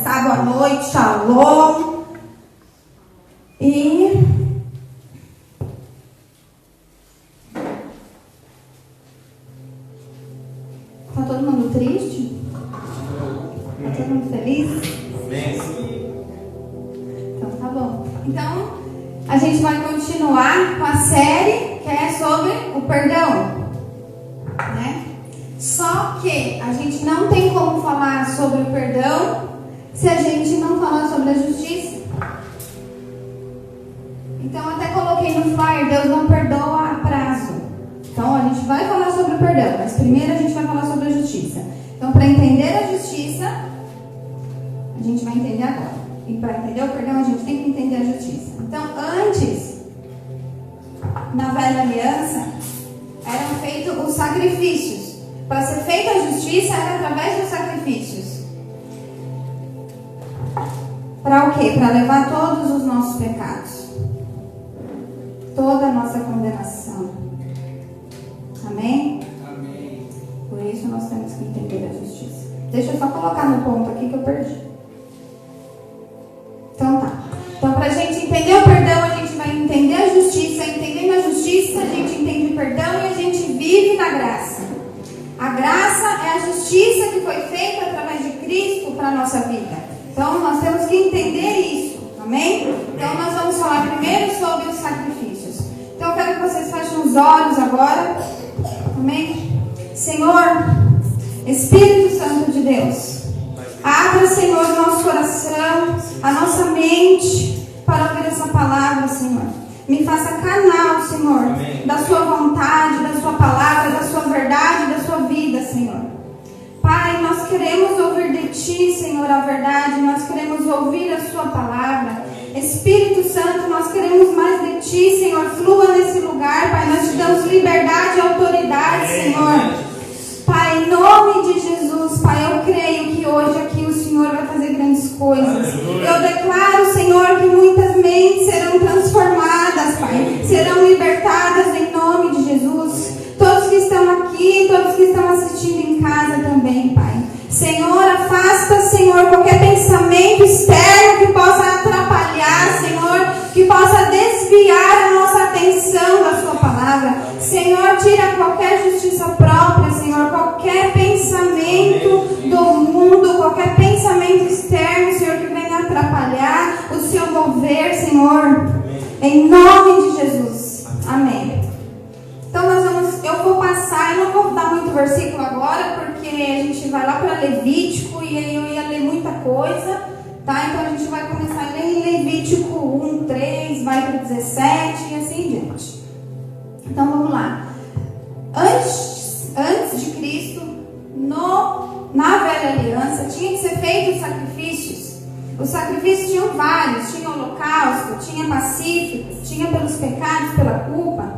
começar. Boa noite, shalom. E tá todo mundo triste? Tá todo mundo feliz? Então tá bom. Então a gente vai continuar com a série que é sobre o perdão, né? Só que a gente não tem como falar sobre o perdão se a gente não falar sobre a justiça. Então até coloquei no flyer, Deus não perdoa a prazo. Então a gente vai falar sobre o perdão, mas primeiro a gente vai falar sobre a justiça. Então para entender a justiça, a gente vai entender agora. E para entender o perdão, a gente tem que entender a justiça. Então antes, na velha aliança, eram feitos os sacrifícios. Para ser feita a justiça era através dos sacrifícios. Para o quê? Para levar todos os nossos pecados. Toda a nossa condenação. Amém? Amém. Por isso nós temos que entender a justiça. Deixa eu só colocar no ponto aqui que eu perdi. Então tá. Então para a gente entender o perdão, a gente vai entender a justiça. Entendendo a justiça, a gente entende o perdão e a gente vive na graça. A graça é a justiça que foi feita através de Cristo para a nossa vida. Então nós temos que entender isso. Amém? Então nós vamos falar primeiro sobre os sacrifícios. Então eu quero que vocês fechem os olhos agora. Amém? Senhor, Espírito Santo de Deus, abra, Senhor, o nosso coração, a nossa mente para ouvir essa palavra, Senhor. Me faça canal, Senhor, Amém. Da sua vontade, da sua palavra, da sua verdade, da sua vida, Senhor. Pai, nós queremos ouvir de Ti, Senhor, a verdade. Nós queremos ouvir a sua palavra. Espírito Santo, nós queremos mais de Ti, Senhor. Flua nesse lugar, Pai. Nós te damos liberdade e autoridade, Senhor. Pai, em nome de Jesus, Pai, eu creio que hoje aqui o Senhor vai fazer grandes coisas. Eu declaro, Senhor, que muitas mentes serão transformadas, Pai. Serão libertadas em nome de Jesus. Todos que estão aqui, todos que estão assistindo em casa também, Pai. Senhor, afasta, Senhor, qualquer pensamento externo que possa atrapalhar, Senhor, que possa desviar a nossa atenção da sua palavra. Senhor, tira qualquer justiça própria, Senhor, qualquer pensamento do mundo, qualquer pensamento externo, Senhor, que venha atrapalhar o seu mover, Senhor, em nome de Jesus. Amém. Então eu vou passar, eu não vou dar muito versículo agora, porque a gente vai lá para Levítico e aí eu ia ler muita coisa, tá? Então a gente vai começar a ler em Levítico 1, 3, vai para 17 e assim em diante. Então vamos lá. Antes de Cristo, na velha aliança, tinha que ser feito os sacrifícios. Os sacrifícios tinham vários, tinha holocausto, tinha pacífico, tinha pelos pecados, pela culpa.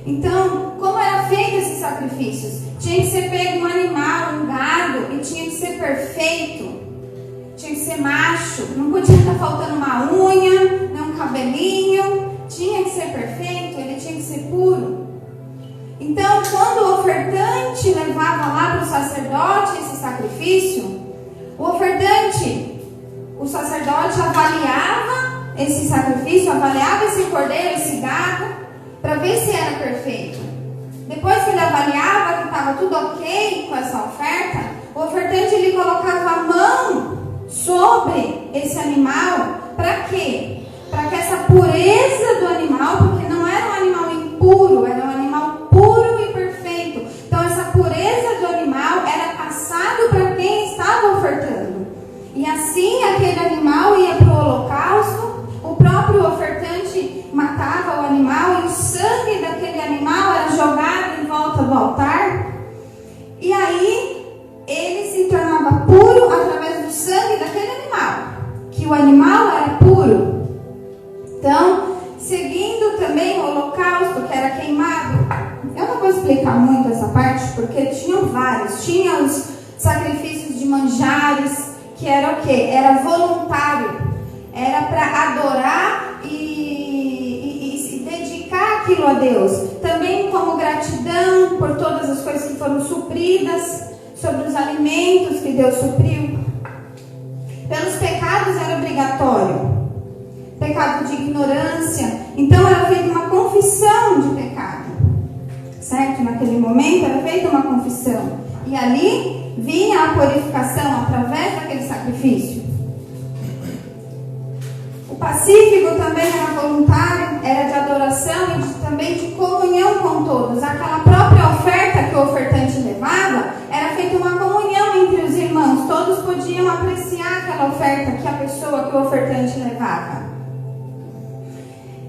Então, como era feito esses sacrifícios? Tinha que ser pego um animal, um gado, e tinha que ser perfeito. Tinha que ser macho, não podia estar faltando uma unha, nem um cabelinho. Tinha que ser perfeito, ele tinha que ser puro. Então, quando o ofertante levava lá para o sacerdote esse sacrifício, o sacerdote avaliava esse sacrifício, avaliava esse cordeiro, esse gado, para ver se era perfeito. Depois que ele avaliava que estava tudo ok com essa oferta, o ofertante ele colocava a mão sobre esse animal. Para quê? Para que essa pureza do animal, porque não era um animal impuro, era um animal puro e perfeito. Então essa pureza do animal era passado para quem estava ofertando. E assim aquele animal ia para o holocausto, o próprio ofertante matava o animal e o sangue daquele animal era jogado em volta do altar. E aí ele se tornava puro através do sangue daquele animal, que o animal era puro. Então, seguindo também o holocausto, que era queimado. Eu não vou explicar muito essa parte, porque tinham vários. Tinha os sacrifícios de manjares, que era o quê? Era voluntário. Era para adorar e dedicar aquilo a Deus. Também como gratidão por todas as coisas que foram supridas, sobre os alimentos que Deus supriu. Pelos pecados era obrigatório. Pecado de ignorância. Então era feita uma confissão de pecado. Certo? Naquele momento era feita uma confissão. E ali vinha a purificação através daquele sacrifício. O pacífico também era voluntário, era de adoração e também de comunhão com todos. Aquela própria oferta que o ofertante levava, era feita uma comunhão entre os irmãos. Todos podiam apreciar aquela oferta que a pessoa, que o ofertante levava.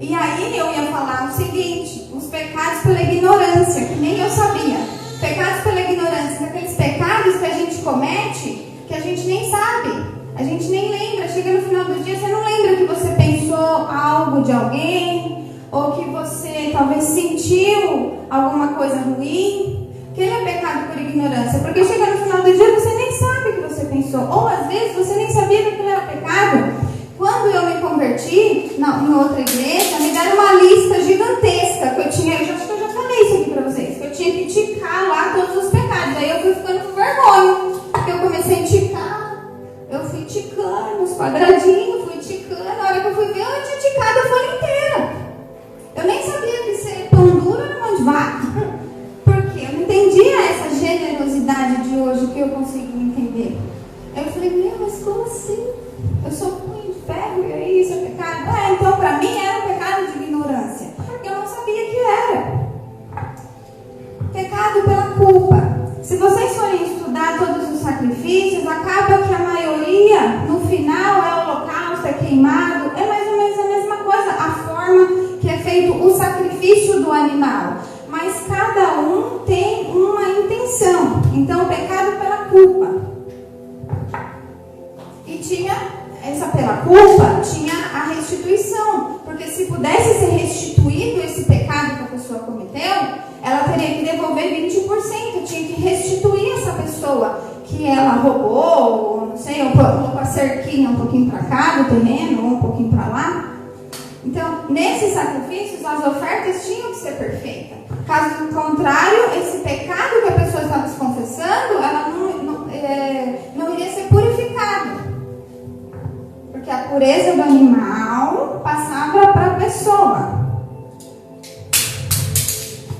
E aí eu ia falar o seguinte: os pecados pela ignorância, que nem eu sabia. Pecados pela ignorância, aqueles pecados que a gente comete, que a gente nem sabe, a gente nem lembra. Chega no final do dia, você não lembra que você pensou algo de alguém, ou que você talvez sentiu alguma coisa ruim. Aquele é pecado por ignorância, porque chega no final do dia, você nem sabe o que você pensou, ou às vezes você nem sabia que aquilo era pecado. Quando eu me converti em outra igreja, me deram uma lista gigantesca que eu tinha. Acho que eu já falei isso aqui pra vocês, que eu tinha que ticar lá todos os pecados. Aí eu fui ficando com vergonha, porque eu comecei a ticar. Eu fui ticando os quadradinhos, fui ticando. Na hora que eu fui ver, eu tinha ticado a folha inteira. Eu nem sabia que ser pão duro era mão de vaca, porque eu não entendia essa generosidade de hoje que eu consigo entender. Aí eu falei, mas como assim? Eu sou punho de ferro e aí isso é pecado? Então para mim era um pecado de ignorância, porque eu não sabia que era. Pecado pela culpa. Se vocês forem estudar todos os sacrifícios, acaba que a maioria, no final, é holocausto, é queimado, é mais ou menos a mesma coisa, a forma que é feito o sacrifício do animal. Mas cada um tem uma intenção. Então, pecado pela culpa. E tinha, essa pela culpa, tinha a restituição. Porque se pudesse ser restituído esse pecado que a pessoa cometeu, ela teria que devolver 20%. Tinha que restituir essa pessoa que ela roubou, ou não sei, ou colocou a cerquinha um pouquinho para cá do terreno, ou um pouquinho para lá. Então, nesses sacrifícios, as ofertas tinham que ser perfeitas. Caso contrário, esse pecado que a pessoa estava se confessando, ela não iria ser purificado. Porque a pureza do animal passava para a pessoa.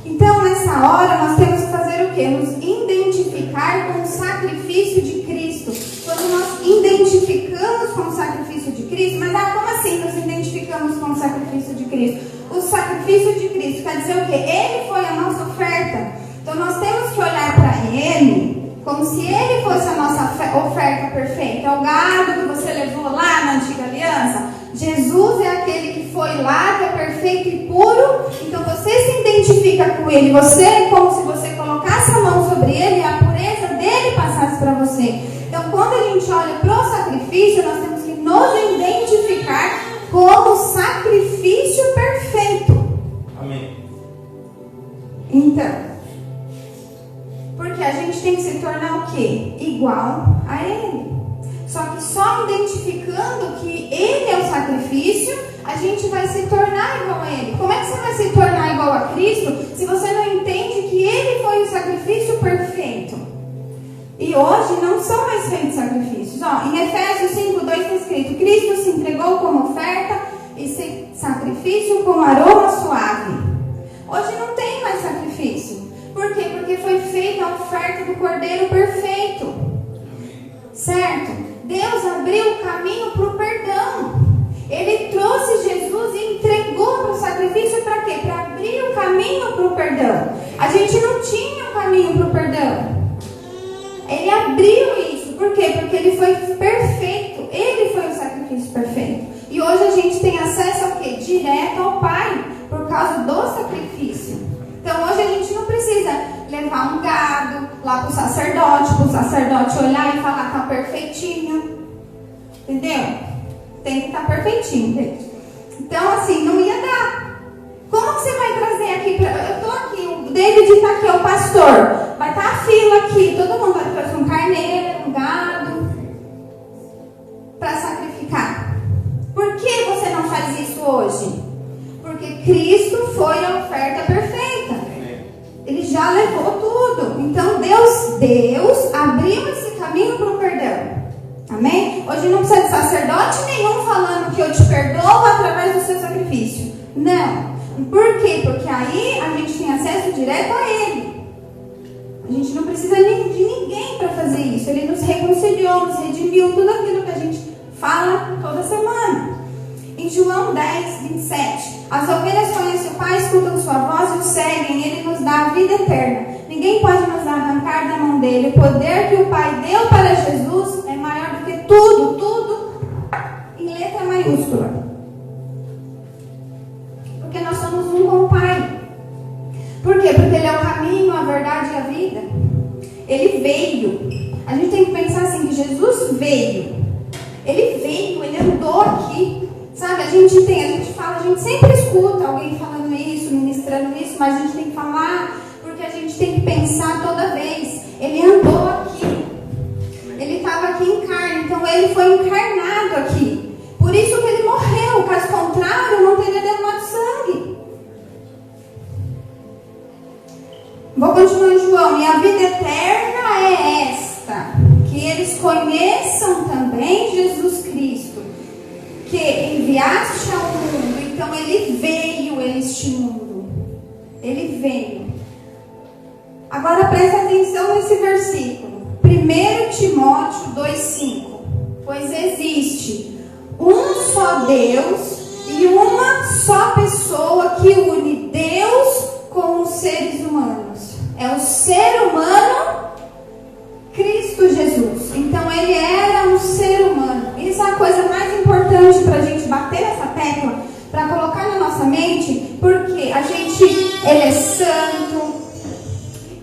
Então, nessa hora, nós temos que fazer o quê? Nos identificar com o sacrifício de Cristo. Quando nós identificamos com o sacrifício de Cristo, mas como assim nos identificamos com o sacrifício de Cristo? O sacrifício de Cristo quer dizer o quê? Ele foi a nossa oferta. Então, nós temos que olhar para Ele como se Ele fosse a nossa oferta perfeita. É o gado que você levou lá na antiga aliança. Jesus é aquele que foi lá, que é perfeito e puro. Então você se identifica com Ele. Você é como se você colocasse a mão sobre Ele e a pureza dele passasse para você. Então quando a gente olha para o sacrifício, nós temos que nos identificar como sacrifício perfeito. Amém. Então, porque a gente tem que se tornar o quê? Igual a Ele. Só que só identificando que Ele é o sacrifício, a gente vai se tornar igual a Ele. Como é que você vai se tornar igual a Cristo se você não entende que Ele foi o sacrifício perfeito? E hoje não são mais feitos sacrifícios. Em Efésios 5:2 está escrito: Cristo se entregou como oferta e sacrifício com aroma suave. Hoje não tem mais sacrifício. Por quê? Porque foi feita a oferta do Cordeiro perfeito. Certo? Deus abriu o caminho para o perdão. Ele trouxe Jesus e entregou para o sacrifício para quê? Para abrir o caminho para o perdão. A gente não tinha um caminho para o perdão. Ele abriu isso. Por quê? Porque Ele foi perfeito. Ele foi o sacrifício perfeito. E hoje a gente tem acesso ao quê? Direto ao Pai, por causa do sacrifício. Então hoje a gente não precisa levar um gado lá para o sacerdote olhar e falar: tá perfeitinho. Entendeu? Tem que estar perfeitinho, gente. Então assim, não ia dar. Como que você vai trazer aqui? Eu estou aqui, o David está aqui, é o pastor. Vai estar a fila aqui, todo mundo vai trazer um carneiro, um gado para sacrificar. Por que você não faz isso hoje? Porque Cristo foi a oferta perfeita. Ele já levou tudo. Então Deus abriu esse caminho para o perdão. Amém? Hoje não precisa de sacerdote nenhum falando que eu te perdoo através do seu sacrifício. Não. Por quê? Porque aí a gente tem acesso direto a Ele. A gente não precisa de ninguém para fazer isso. Ele nos reconciliou, nos redimiu, tudo aquilo que a gente fala toda semana. Em João 10, 27, as ovelhas conhecem o Pai, escutam sua voz e o seguem. Ele nos dá a vida eterna. Ninguém pode nos arrancar da mão dele. O poder que o Pai deu para Jesus é maior do que tudo, tudo, em letra maiúscula. Porque nós somos um com o Pai. Por quê? Porque Ele é o caminho, a verdade e a vida. Ele veio. A gente tem que pensar assim, que Jesus veio. Ele veio, Ele andou aqui. Sabe, a gente fala, a gente sempre escuta alguém falando isso, ministrando isso, mas a gente tem que falar, porque a gente tem que pensar toda vez. Ele andou aqui. Ele estava aqui em carne, então Ele foi encarnado aqui. Por isso que Ele morreu, caso contrário, não teria derramado sangue. Vou continuar em João. E a vida eterna é esta, que eles conheçam também Jesus Cristo, que enviaste ao mundo. Então Ele veio a este mundo. Ele veio. Agora presta atenção nesse versículo. 1 Timóteo 2,5. Pois existe um só Deus e uma só pessoa que une Deus com os seres humanos. É o ser humano Cristo Jesus. Então Ele era um ser humano. Isso é a coisa mais importante para a gente bater essa tecla, para colocar na nossa mente, porque Ele é santo,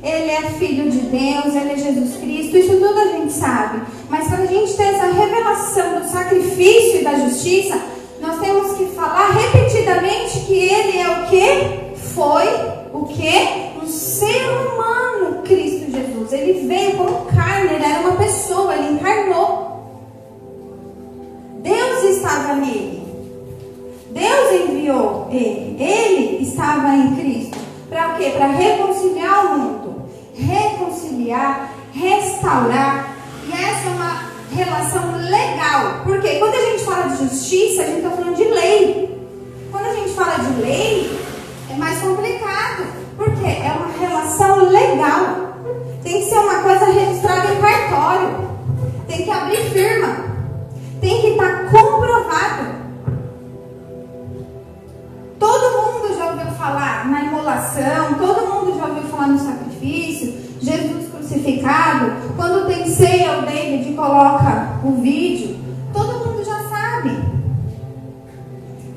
Ele é filho de Deus, Ele é Jesus Cristo, isso tudo a gente sabe. Mas para a gente ter essa revelação do sacrifício e da justiça, nós temos que falar repetidamente que Ele é o que? Foi o que? Um ser humano, Cristo Jesus. Ele veio como carne, Ele era uma pessoa, Ele encarnou. Deus estava nele. Deus enviou Ele. Ele estava em Cristo. Para o quê? Para reconciliar o mundo. Reconciliar, restaurar. E essa é uma relação legal. Porque quando a gente fala de justiça, a gente está falando de lei. Quando a gente fala de lei, é mais complicado. Porque é uma relação legal. Tem que ser uma coisa registrada em cartório. Tem que abrir firma. Tem que estar comprovado. Todo mundo já ouviu falar na imolação. Todo mundo já ouviu falar no sacrifício. Jesus crucificado. Quando tem ceia, o David coloca o vídeo. Todo mundo já sabe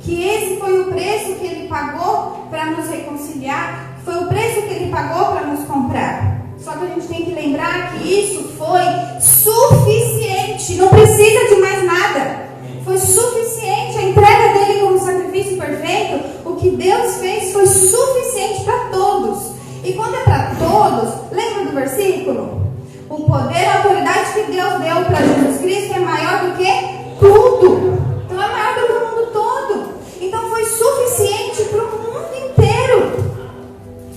que esse foi o preço que Ele pagou para nos reconciliar. Foi o preço que Ele pagou para nos comprar. Só que a gente tem que lembrar que isso foi suficiente. Não precisa de mais nada. Foi suficiente a entrega dele como sacrifício perfeito. O que Deus fez foi suficiente para todos. E quando é para todos, lembra do versículo? O poder e a autoridade que Deus deu para Jesus Cristo é maior do que tudo. Então é maior do que o mundo todo. Então foi suficiente para o mundo inteiro.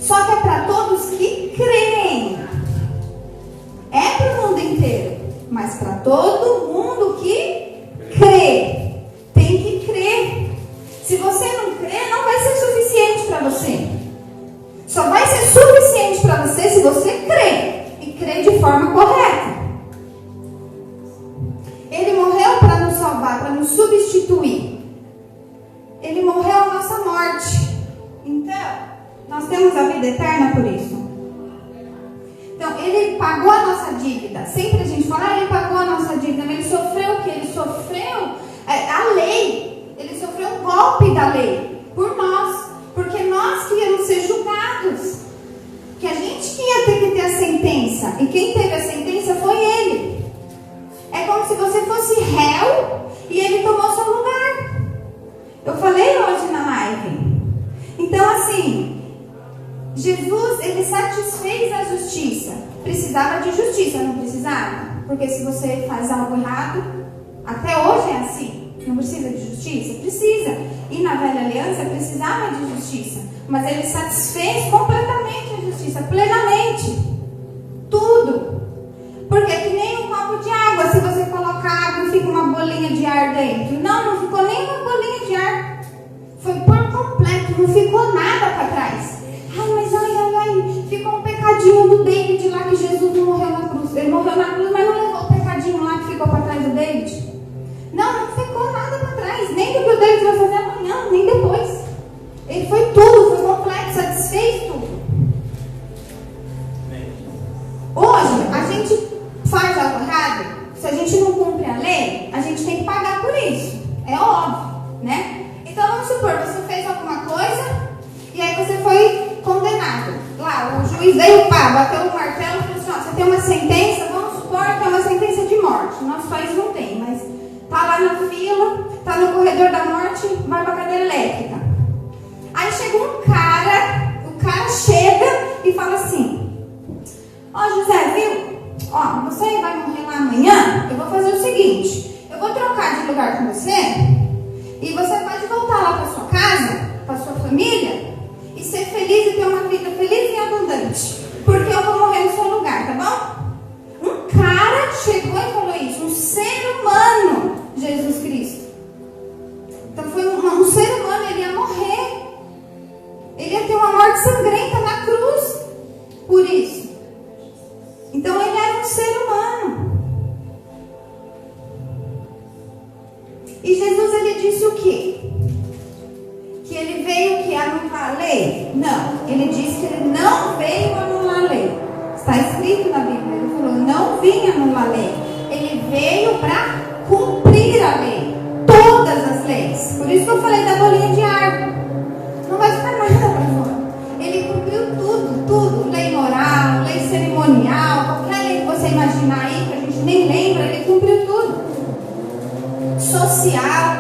Só que é para todos que creem. É para o mundo inteiro, mas para todo mundo que crê. Tem que crer. Se você não crer, não vai ser suficiente para você. Só vai ser suficiente para você se você crer. E crer de forma correta. Ele morreu para nos salvar, para nos substituir. Ele morreu a nossa morte. Então, nós temos a vida eterna por isso. Então, Ele pagou a nossa dívida. Sempre a gente fala, Ele pagou a nossa dívida. Mas Ele sofreu o que? Ele sofreu a lei. Ele sofreu um golpe da lei por nós. Porque nós que íamos ser julgados. Que a gente que ia ter que ter a sentença. E quem teve a sentença foi Ele. É como se você fosse réu e Ele tomou seu lugar. Eu falei hoje na live. Então, assim, Jesus, Ele satisfez a justiça. Precisava de justiça, não precisava? Porque se você faz algo errado, até hoje é assim. Não precisa de justiça? Precisa. E na velha aliança precisava de justiça. Mas Ele satisfez completamente a justiça, plenamente. Tudo. Porque é que nem um copo de água. Se você colocar água queimado e fica uma bolinha de ar dentro. Não, não ficou nem uma bolinha de ar. Foi por completo, não ficou nada para trás. Ai, mas ai, ficou um pecadinho do David lá que Jesus não morreu na cruz. Ele morreu na cruz, mas não levou o pecadinho lá que ficou para trás do David. Não ficou nada para trás, nem do que o David vai fazer amanhã, nem depois. Ele foi tudo, foi completo, satisfez tudo. Hoje, a gente faz algo errado, se a gente não cumpre a lei, a gente tem que pagar por isso. É óbvio, né? Então vamos supor, você fez alguma coisa e aí você foi condenado. Lá, o juiz veio, bateu o martelo e falou assim, ó, você tem uma sentença, vamos supor que é uma sentença de morte. Nosso país não tem, mas tá lá na fila, tá no corredor da morte, vai pra cadeira elétrica. Aí chega um cara, o cara chega e fala assim, ó José, viu? Ó, você vai morrer lá amanhã, eu vou fazer o seguinte, eu vou trocar de lugar com você e você pode voltar lá para sua casa, para sua família e ser feliz e ter uma vida feliz e abundante, porque eu vou morrer no seu lugar, tá bom? Um cara chegou e falou isso, um ser humano, Jesus Cristo. Então foi um ser humano, ele ia morrer. Ele ia ter uma morte sangrenta na cruz por isso. Então ele era um ser humano. E Jesus, ele disse o quê? Que ele veio que anular a lei? Não, ele disse que ele não veio anular a lei. Está escrito na Bíblia, ele falou, não vim anular a lei. Ele veio para cumprir a lei, todas as leis. Por isso que eu falei da bolinha de ar. Não vai ficar nada para fora. Ele cumpriu tudo, lei moral, lei cerimonial, qualquer lei que você imaginar aí, que a gente nem lembra, ele cumpriu tudo. Social,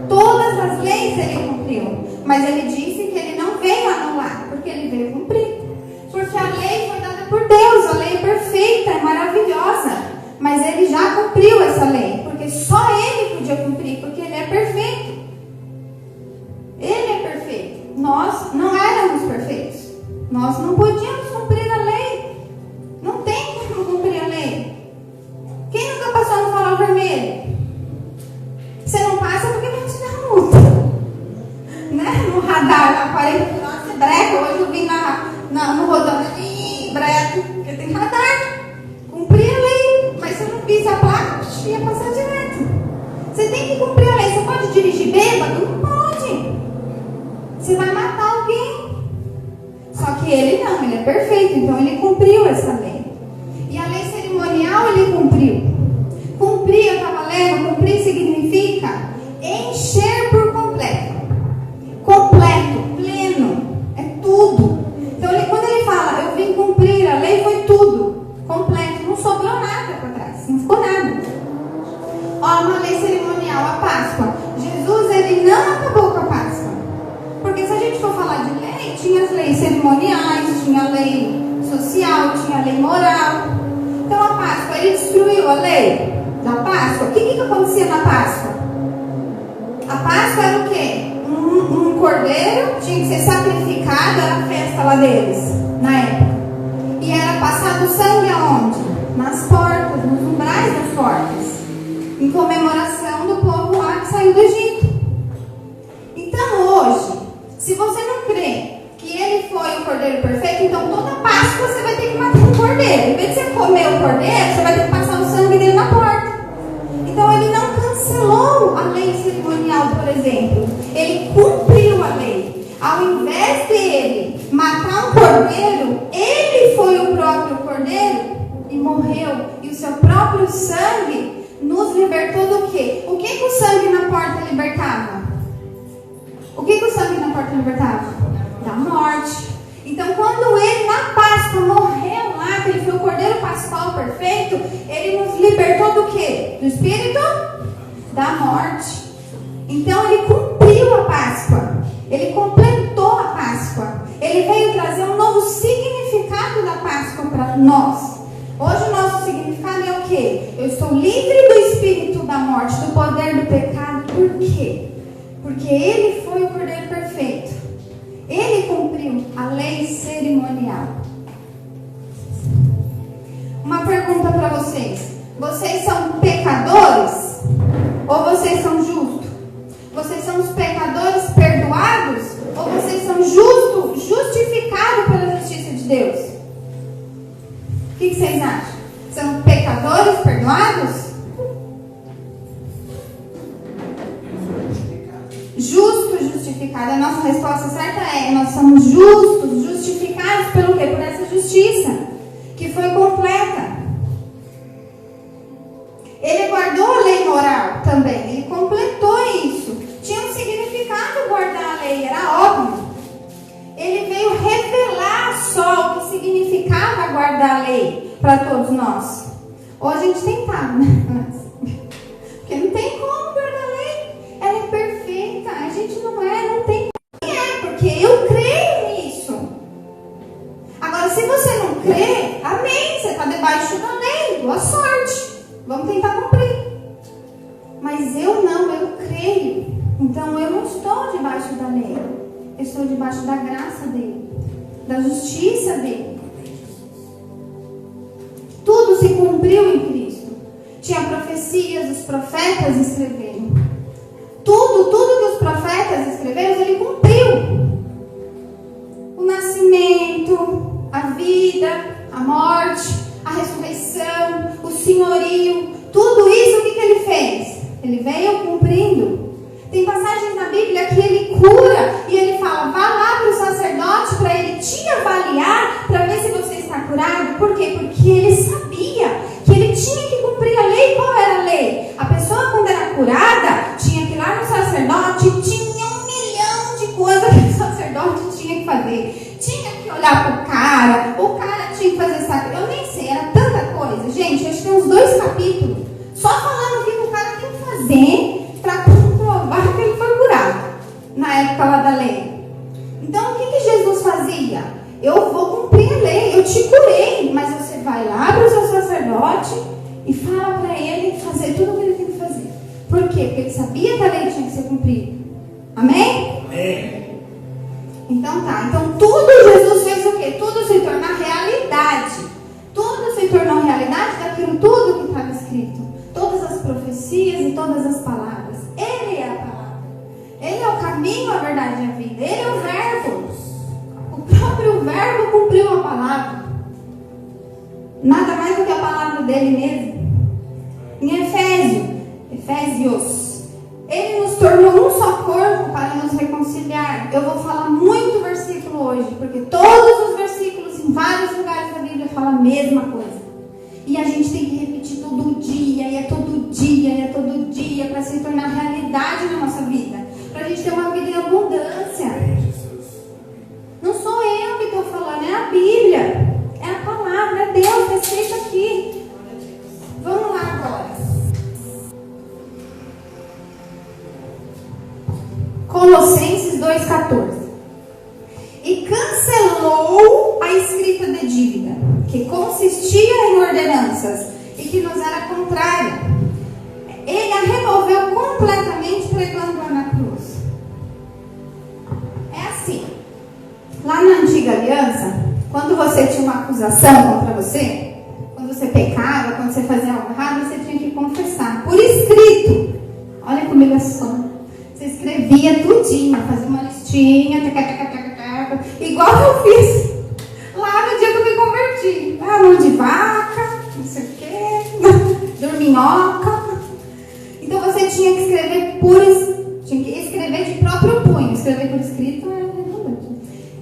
todas as leis ele cumpriu, mas ele disse que ele não veio anular, porque ele veio cumprir. Porque a lei foi dada por Deus, a lei é perfeita, é maravilhosa, mas ele já cumpriu essa lei, porque só ele podia cumprir, porque ele é perfeito. Ele é perfeito. Nós não éramos perfeitos. Nós não podíamos cumprir a lei. Não tem como cumprir a lei. Quem nunca passou no farol vermelho? Você não passa porque vai te dar multa. Né? No radar, na 40 km, você breca. Hoje eu vim no rodovia e breco, porque tem radar. Cumprir a lei. Mas se eu não pisa a placa, ia passar direto. Você tem que cumprir a lei. Você pode dirigir bêbado? Não pode. Você vai matar alguém. Só que ele não, ele é perfeito, então ele cumpriu essa lei. E a lei cerimonial ele cumpriu. Cumprir, eu estava lendo, cumprir significa encher por completo. Completo, pleno, é tudo. Então quando ele fala, eu vim cumprir a lei, foi tudo. Completo, não sobrou nada para trás, não ficou nada. Ó, uma lei cerimonial, a Páscoa. Jesus, ele não acabou com a Páscoa. Porque se a gente for falar de lei, tinha as leis cerimoniais, tinha a lei social, tinha a lei moral. Então a Páscoa, ele destruiu a lei da Páscoa. O que acontecia na Páscoa? A Páscoa era o quê? Um cordeiro tinha que ser sacrificado, era a festa lá deles, na época. E era passado sangue aonde? Nas portas, nos umbrais das portas. Em comemoração do povo lá que saiu do Egito. Então hoje, se você não crê que ele foi o cordeiro perfeito, então toda Páscoa você vai ter que matar um cordeiro. Em vez de você comer o cordeiro, você vai ter que passar o sangue dele na porta. Então ele não cancelou a lei cerimonial, por exemplo. Ele cumpriu a lei. Ao invés dele matar um cordeiro, ele foi o próprio cordeiro e morreu. E o seu próprio sangue nos libertou do quê? O que o sangue na porta libertava? O que o sangue na porta libertava? Da morte. Então quando ele na Páscoa morreu lá, que ele foi o cordeiro pascual perfeito, ele nos libertou do quê? Do espírito da morte. Então ele cumpriu a Páscoa. Ele completou a Páscoa. Ele veio trazer um novo significado da Páscoa para nós. Hoje o nosso significado é o quê? Eu estou livre do espírito da morte, do poder do pecado. Por quê? Porque ele foi o cordeiro perfeito. Ele cumpriu a lei cerimonial. Uma pergunta para vocês. Vocês são pecadores? pecadores ou vocês são justos? Vocês são os pecadores perdoados ou vocês são justificados pela justiça de Deus? O que vocês acham? São pecadores perdoados? Justo, justificado. A nossa resposta certa é: nós somos justos, justificados pelo quê? Por essa justiça que foi completa. Ele guardou a lei moral também, ele completou isso. Tinha um significado guardar a lei, era óbvio. Ele veio revelar só o que significava guardar a lei para todos nós. Ou a gente tentava, né? Porque não tem como guardar a lei. Ela é perfeita, a gente não tem. Porque eu creio nisso. Agora, se você não crê, amém, você está debaixo da lei, boa sorte. Vamos tentar cumprir. Mas eu não, eu creio. Então eu não estou debaixo da lei. Eu estou debaixo da graça dele, da justiça dele. Tudo se cumpriu em Cristo. Tinha profecias, os profetas escreveram. Tudo que os profetas escreveram, ele cumpriu. O nascimento, a vida, a morte, a ressurreição, o senhorio, tudo isso, o que ele fez? Ele veio cumprindo. Tem passagens na Bíblia que ele cura e ele fala: vá lá para o sacerdote para ele te avaliar, para ver se você está curado. Por quê? Porque ele sabia que ele tinha que cumprir a lei. Qual era a lei? A pessoa, quando era curada, tinha que ir lá no sacerdote, tinha 1 milhão de coisas que o sacerdote tinha que fazer. Tinha que olhar para o cara tinha que fazer sacrifício. Eu nem sei, era tanta coisa. Gente, acho que tem uns 2 capítulos só falando o que o cara tem que fazer para comprovar que ele foi curado na época lá da lei. Então, o que Jesus fazia? Eu vou cumprir a lei, eu te curei, mas você vai lá para o seu sacerdote e fala para ele fazer tudo o que ele tem que fazer. Por quê? Porque ele sabia que a lei tinha que ser cumprida. Amém? Amém. Então tá, então tudo Jesus fez o quê? Tudo se tornou realidade. Tudo se tornou realidade daquilo tudo que estava escrito. Todas as profecias e todas as palavras. Ele é a palavra. Ele é o caminho, a verdade e a vida. Ele é o verbo. O próprio verbo cumpriu a palavra. Nada mais do que a palavra dele mesmo. Em Efésios, ele nos tornou um só corpo para nos reconciliar. Eu vou falar muito versículo hoje, porque todos os versículos em vários lugares da Bíblia falam a mesma coisa. E a gente tem que repetir todo dia, e é todo dia, e é todo dia, para se tornar realidade na nossa vida. Para a gente ter uma vida em abundância. Não sou eu que estou falando, é a Bíblia. É a palavra, é Deus, é escrito aqui. Vamos lá agora. Colossenses 2,14. E cancelou a escrita de dívida, que consistia em ordenanças e que nos era contrária. Ele a removeu completamente, pregando-a na cruz. É assim. Lá na antiga aliança, quando você tinha uma acusação contra você, quando você pecava, quando você fazia algo errado, você tinha que confessar por escrito. Olha comigo a só. Você escrevia tudinho, fazia uma listinha, igual eu fiz lá no dia que eu me converti. Mão de vaca, não sei o quê, dorminhoca. Então você tinha que escrever de próprio punho. Escrever por escrito é redundante.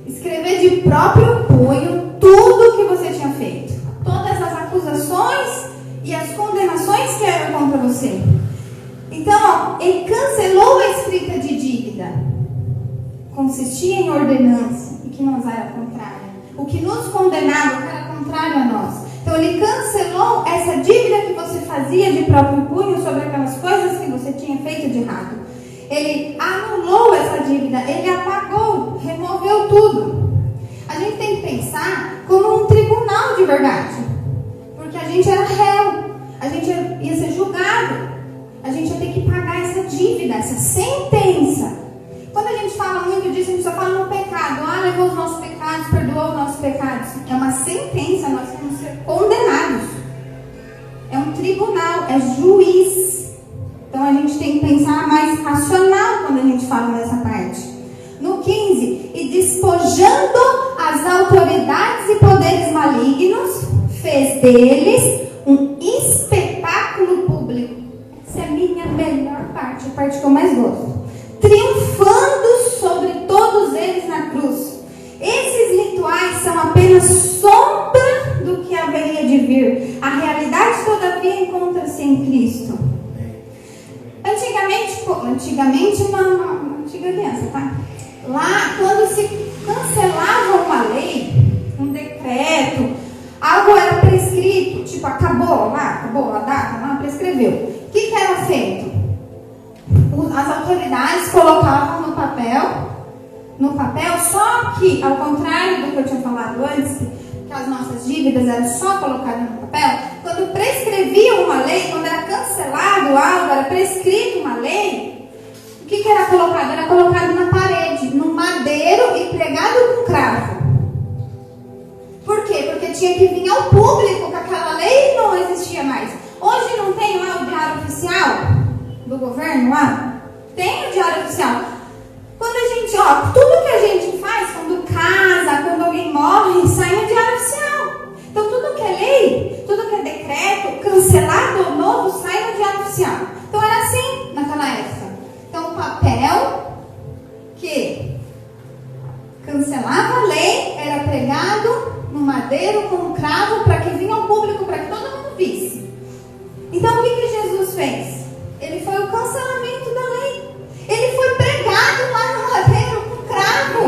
Escrever de próprio punho tudo que você tinha feito. Todas as acusações e as condenações que eram contra você. Então, ele cancelou a escrita de dívida. Consistia em ordenança e que nos era contrária. O que nos condenava era contrário a nós. Então, ele cancelou essa dívida que você fazia de próprio punho sobre aquelas coisas que você tinha feito de errado. Ele anulou essa dívida, ele apagou, removeu tudo. A gente tem que pensar como um tribunal de verdade. Porque a gente era réu, a gente ia ser julgado. A gente ia ter que pagar essa dívida, essa sentença. Quando a gente fala muito disso, a gente só fala no pecado. Levou os nossos pecados, perdoou os nossos pecados. É uma sentença, nós vamos ser condenados. É um tribunal, é juiz. Então a gente tem que pensar mais racional quando a gente fala nessa parte. No 15, e despojando as autoridades e poderes malignos, fez deles um espetáculo público. Essa é a minha melhor parte, a parte que eu mais gosto. Triunfando sobre todos eles na cruz. Esses rituais são apenas sombra do que haveria de vir. A realidade, todavia, encontra-se em Cristo. Antigamente na antiga aliança, tá? Lá, quando se cancelava uma lei, um decreto, algo era prescrito, tipo, acabou a data, lá, prescreveu. O que era feito? As autoridades colocavam no papel, só que, ao contrário do que eu tinha falado antes, que as nossas dívidas eram só colocadas no papel, quando prescrevia uma lei, quando era cancelado algo, era prescrito uma lei, o que era colocado? Era colocado na parede, no madeiro e pregado com cravo. Por quê? Porque tinha que vir ao público que aquela lei não existia mais. Hoje não tem lá o diário oficial do governo lá? Tem o diário oficial. Quando a gente, tudo que a gente faz, quando casa, quando alguém morre, sai no diário oficial. Então tudo que é lei, tudo que é decreto, cancelado ou novo, sai no diário oficial. Então era assim naquela época. Então o papel que cancelava a lei era pregado no madeiro com um cravo para que vinha ao público, para que todo mundo visse. Então o que Jesus fez? Ele foi o cancelamento da lei. Ele foi pregado lá no madeiro com cravo.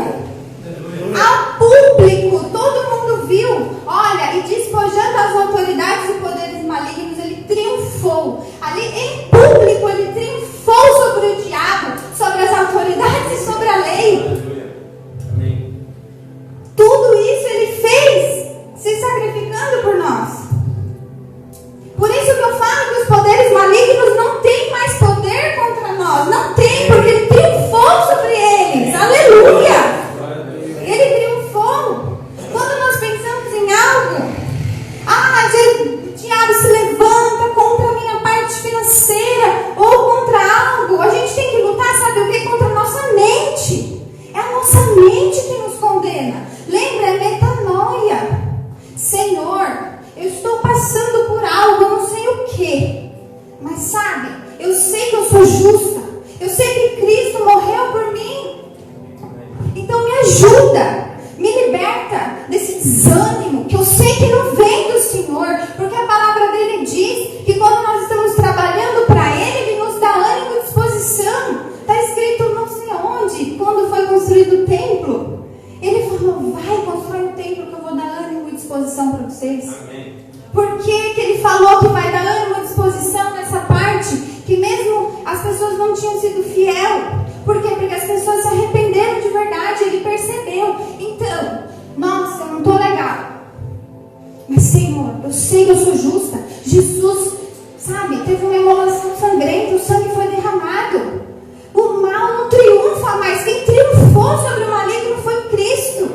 Ao público, todo mundo viu. Olha, e despojando as autoridades e poderes malignos, ele triunfou. Ali em público, ele triunfou sobre o diabo, sobre as autoridades e sobre a lei. Amém. Tudo isso ele fez, se sacrificando por nós. Por isso que eu falo que os poderes malignos não têm mais poder contra nós. Não tem, porque ele triunfou sobre eles. Aleluia! Ele triunfou. Quando nós pensamos em algo, o diabo se levanta contra a minha parte financeira ou contra algo, a gente tem que lutar, sabe o que? Contra a nossa mente. É a nossa mente que nos condena. Lembra? É metanoia. Senhor, eu estou passando por algo, eu não sei o que, mas sabe, eu sei que eu sou justa, eu sei que Cristo morreu por mim, então me ajuda, me liberta desse desânimo, que eu sei que não vem do Senhor, porque a palavra dele diz que quando nós estamos trabalhando para Ele, Ele nos dá ânimo e disposição. Está escrito não sei onde, quando foi construído o templo, Ele falou, vai constrói um templo que eu vou dar ânimo e disposição para vocês. Amém. Por que Ele falou que vai dar ânimo e disposição nessa parte? Que mesmo as pessoas não tinham sido fiel. Por quê? Porque as pessoas se arrependeram de verdade. Ele percebeu. Então, nossa, eu não estou legal. Mas Senhor, eu sei que eu sou justa. Jesus, sabe, teve uma imolação sangrenta. O sangue foi derramado. O mal não triunfa mais. Quem triunfou sobre o maligno foi Cristo.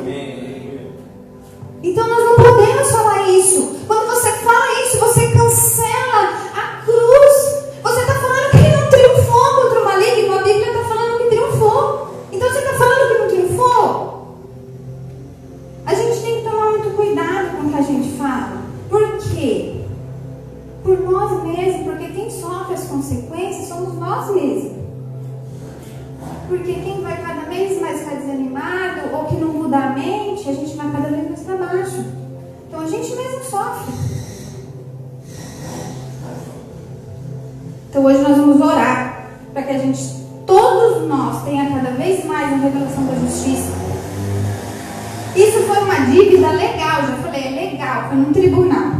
Então nós não podemos falar isso. Quando você fala isso, você cancela a cruz. Você está falando que ele não triunfou contra o maligno. A Bíblia está falando que triunfou. Então você está falando que não triunfou? A gente tem que tomar muito cuidado com o que a gente fala. Por quê? Por nós mesmos. Porque quem sofre as consequências somos nós mesmos. Porque quem vai cada vez mais ficar desanimado ou que não muda a mente, a gente vai cada vez mais para baixo. Então a gente mesmo sofre. Então hoje nós vamos orar para que a gente, todos nós, tenha cada vez mais a revelação da justiça. Isso foi uma dívida legal, já falei, é legal, foi num tribunal.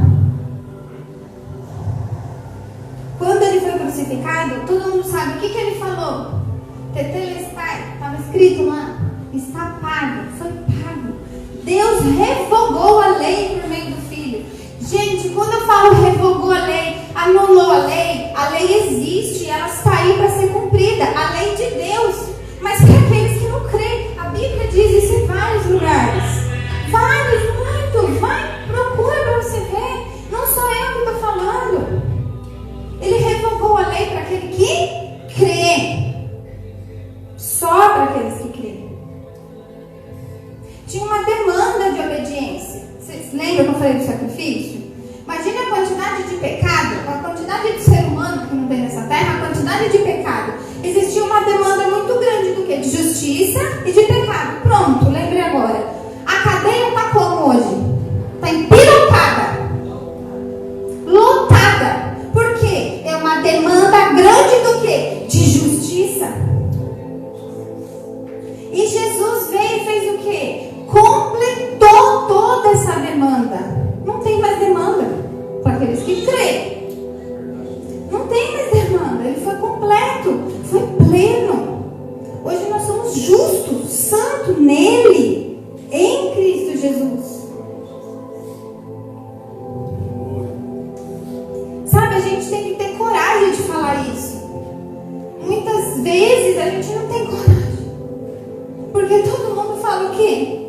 Quando ele foi crucificado, todo mundo sabe o que ele falou. Tetelestai, estava escrito lá, está pago, foi pago. Deus revogou a lei por meio do Filho. Gente, quando eu falo revogou a lei, anulou a lei existe, ela está aí para ser cumprida, a lei de Deus. Mas para aqueles que não creem, a Bíblia diz isso em vários lugares. Vários, muito, vai, procura para você ver. Não sou eu que estou falando. tinha uma demanda de obediência. Vocês lembram que eu falei do sacrifício? Imagina a quantidade de pecado, a quantidade de ser humano que não tem nessa terra, a quantidade de pecado. Existia uma demanda muito grande do quê? De justiça e de pecado. Pronto, lembre agora. A cadeia está como hoje? Está empirocada. Lotada. Por quê? É uma demanda grande do quê? De justiça. E Jesus veio e fez o quê? Completou toda essa demanda. Não tem mais demanda para aqueles que creem. Não tem mais demanda. Ele foi completo, foi pleno. Hoje nós somos justos, santos nele, em Cristo Jesus. Sabe, a gente tem que ter coragem de falar isso. Muitas vezes a gente não tem coragem. Porque todo mundo fala o quê?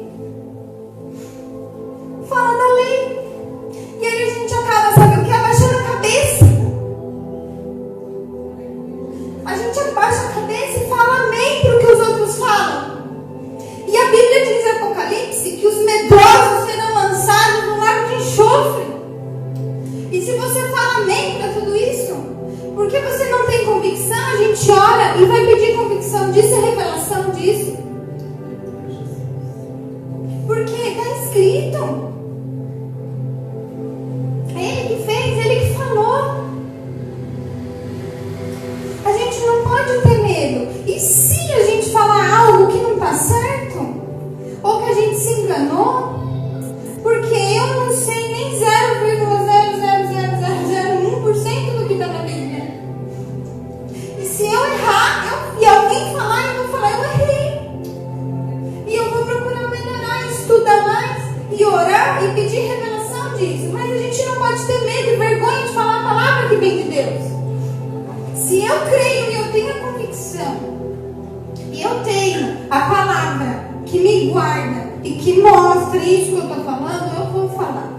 Fala da lei. E aí a gente acaba, sabe o que? Abaixando a cabeça. A gente abaixa a cabeça e fala amém para o que os outros falam. E a Bíblia diz em Apocalipse que os medrosos serão lançados no lago de enxofre. E se você fala amém para tudo isso, porque você não tem convicção, a gente ora e vai pedir convicção disso e revelação disso. Porque está escrito. Ele que fez, ele que falou. A gente não pode ter medo. E se a gente falar algo que não está certo, ou que a gente se enganou, porque eu não sei nem 0,00001% do que está na Bíblia. E se eu errar, e alguém falar, eu vou falar, eu errei. E eu vou procurar melhorar, estudar mais, e orar, e pedir revelação disso. Mas a gente não pode ter medo e vergonha de falar a palavra que vem de Deus. Se eu creio e eu tenho a convicção, e eu tenho a palavra que me guarda e que mostra isso que eu estou falando, eu vou falar.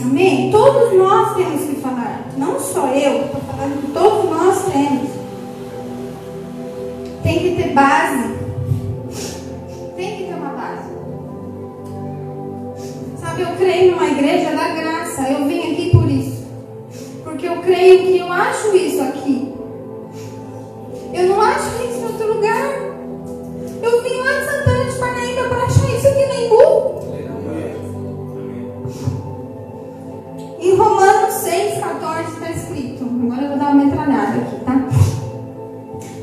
Amém? Todos nós temos que falar. Não só eu, estou falando que todos nós temos. Tem que ter base. Tem que ter uma base. Sabe, eu creio numa igreja da graça. Eu vim aqui por isso. Porque eu creio que eu acho isso aqui. Eu não acho isso em outro lugar. Eu vim lá de Santana de Parnaíba para achar isso aqui no Embu. Em Romanos 6,14 está escrito. Agora eu vou dar uma metralhada aqui, tá?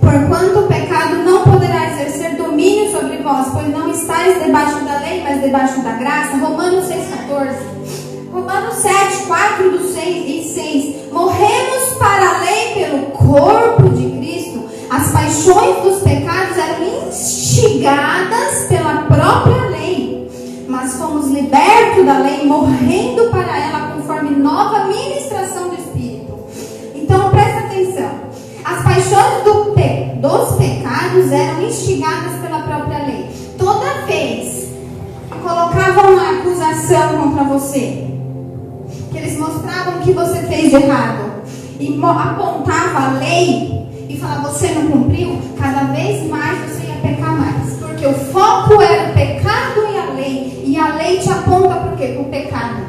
Porquanto o pecado não poderá exercer domínio sobre vós, pois não estáis debaixo da lei, mas debaixo da graça. Romanos 6,14. Romanos 7,4 do 6 e 6. Morremos para a lei pelo corpo de Cristo. As paixões dos pecados eram instigadas pela própria lei, mas fomos libertos da lei, morrendo para ela conforme nova ministração do Espírito. Então presta atenção. As paixões dos pecados eram instigadas pela própria lei. Toda vez que colocavam uma acusação contra você, que eles mostravam o que você fez de errado e apontava a lei e falava, você não cumpriu, cada vez mais você ia pecar mais, porque o foco era o pecado e a lei te aponta por quê? Para o pecado.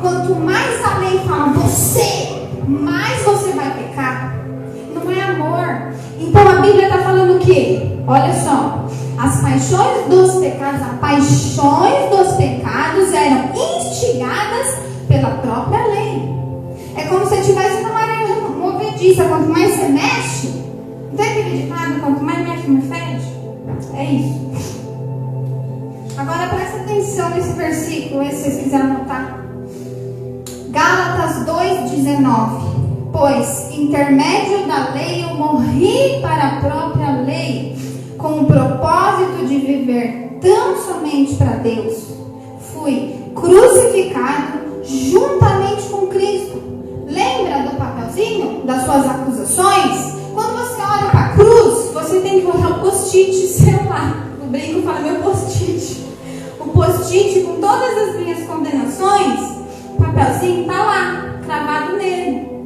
Quanto mais a lei fala você, mais você vai pecar. Não é amor. Então a Bíblia está falando o quê? Olha só, as paixões dos pecados eram instigadas pela própria lei. É como se estivesse numa areia movediça. Quanto mais você mexe, não tem aquele ditado, quanto mais mexe, mais fede? É isso. Agora presta atenção nesse versículo, se vocês quiserem anotar. Gálatas 2,19. Pois, intermédio da lei, eu morri para a própria lei, com o propósito de viver tão somente para Deus. Fui crucificado juntamente com Cristo. Lembra do papelzinho das suas acusações? Quando você olha para a cruz, você tem que botar o post-it celular. O brinco fala meu post-it. O post-it com todas as minhas condenações, o papelzinho está lá, cravado nele.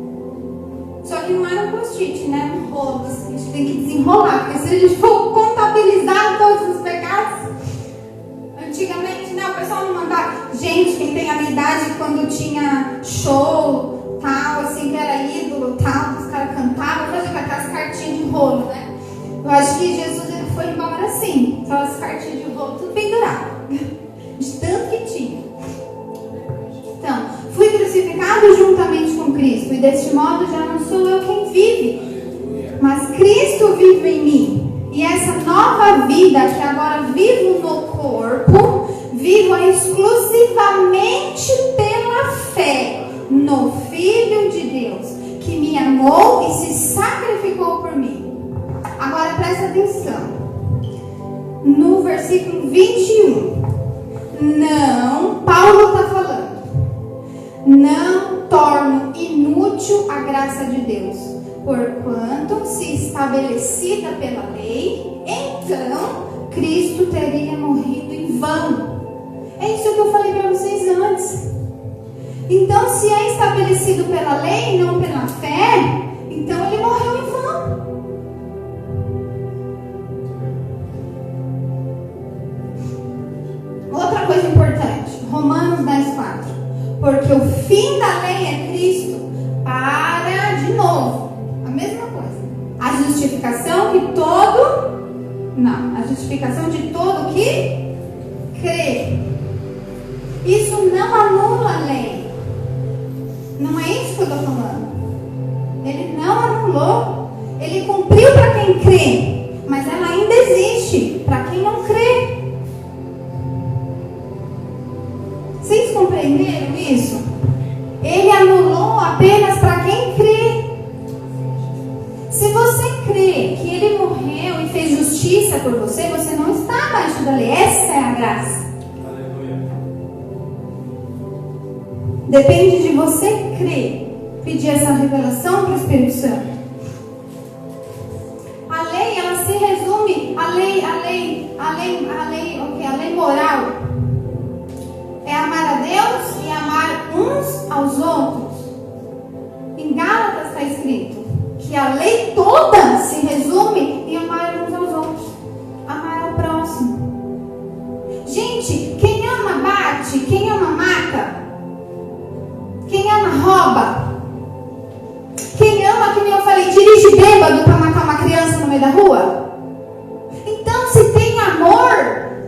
Só que não era um post-it, né? Um rolo, assim, a gente tem que desenrolar, porque se a gente for contabilizar todos os pecados, gente, quem tem a minha idade, quando tinha show, tal, assim, que era ídolo, tal, que os caras cantavam, fazia com aquelas cartinhas de rolo, né? Eu acho que Jesus ele foi embora assim, aquelas cartinhas de rolo, tudo pendurado, de tanto que tinha. Então, fui crucificado juntamente com Cristo, e deste modo já não sou eu quem vive, mas Cristo vive em mim. E essa nova vida que agora vivo no corpo, vivo exclusivamente pela fé no Filho de Deus, que me amou e se sacrificou por mim. Agora presta atenção. No versículo 21. Não, Paulo está falando. Não torno inútil a graça de Deus, porquanto, se estabelecida pela lei, então Cristo teria morrido em vão. É isso que eu falei para vocês antes. Então, se é estabelecido pela lei e não pela fé, então ele morreu em vão. Outra coisa importante, Romanos 10:4. Porque o fim da lei é Cristo para, de novo, a mesma coisa. A justificação de todo que crê. Isso não anula a lei. Não é isso que eu estou falando. Ele não anulou. Ele cumpriu para quem crê, mas ela ainda existe para quem não crê. Vocês compreenderam isso? Ele anulou apenas para quem crê. Se você crê que ele morreu e fez justiça por você, você não está abaixo da lei. Essa é a graça. Aleluia. Depende de você crer. Pedir essa revelação para o Espírito Santo. A lei, ela se resume. A lei moral é amar a Deus e amar uns aos outros. Em Gálatas está escrito que a lei toda se resume em amar uns aos outros, amar ao próximo. Gente, quem ama bate, quem ama mata, quem ama rouba, quem ama, que nem eu falei, dirige bêbado para matar uma criança no meio da rua. Então, se tem amor,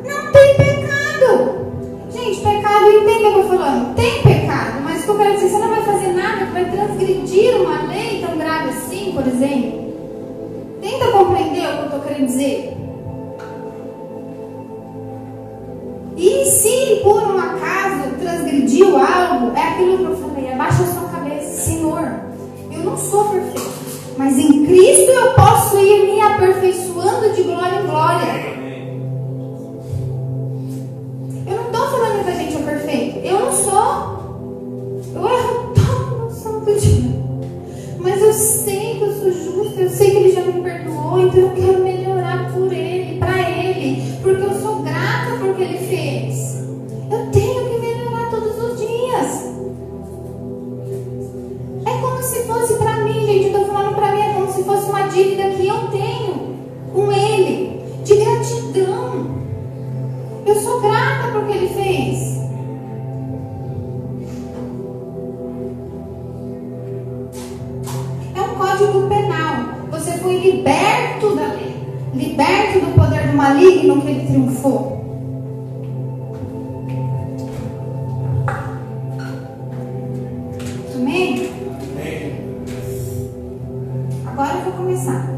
não tem pecado. Gente, pecado, entenda o que eu estou falando. Tem pecado, mas o que eu quero dizer, você não vai fazer nada que vai transgredir uma lei tão grave assim, por exemplo. Tenta compreender o que eu estou querendo dizer. E se por um acaso transgrediu algo, é aquilo que eu falei, abaixa a sua cabeça, Senhor, eu não sou perfeito, mas em Cristo eu posso ir me aperfeiçoando de glória em glória. Eu não estou falando que a gente é perfeito. Eu não sou. Eu erro todo santo dia. Mas eu sei que eu sou justa. Eu sei que Ele já me perdoou. Então eu quero melhorar por Ele, para Ele. Porque eu sou grata por que Ele fez. Eu tenho que melhorar todos os dias. É como se fosse para mim, gente. Eu estou falando para mim. É como se fosse uma dívida que eu tenho com Ele. De gratidão. Eu sou grata por que Ele fez. É um código penal. Você foi liberto da lei, liberto do poder do maligno que ele triunfou. Amém? Agora eu vou começar.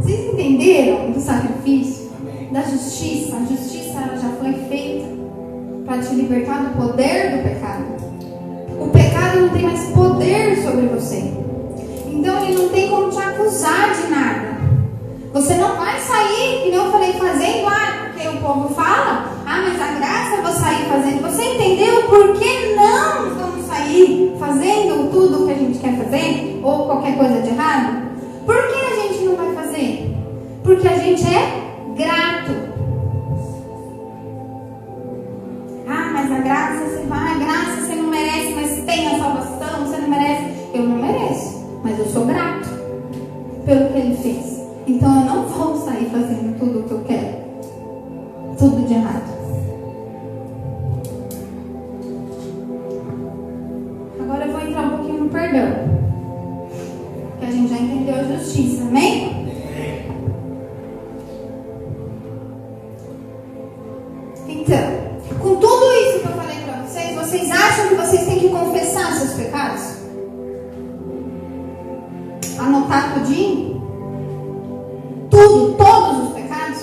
Vocês entenderam do sacrifício? Da justiça? A justiça ela já foi feita para te libertar do poder do pecado. O pecado não tem mais poder sobre você. Então ele não tem como te acusar de nada. Você não vai sair, como eu falei, fazendo porque o povo fala, mas a graça eu vou sair fazendo. Você entendeu por que não vamos sair fazendo tudo o que a gente quer fazer? Ou qualquer coisa de errado? Por que a gente não vai fazer? Porque a gente é grato. Mas a graça, você vai, a graça você não merece, mas tem a salvação, você não merece. Eu não mereço, mas eu sou grato pelo que Ele fez. Então eu não vou sair fazendo tudo o que eu quero. Tudo de errado. Agora eu vou entrar um pouquinho no perdão. Porque a gente já entendeu a justiça, amém? Então, com tudo isso que eu falei para vocês, vocês acham que vocês têm que confessar seus pecados? Anotar tudinho? Tudo, todos os pecados?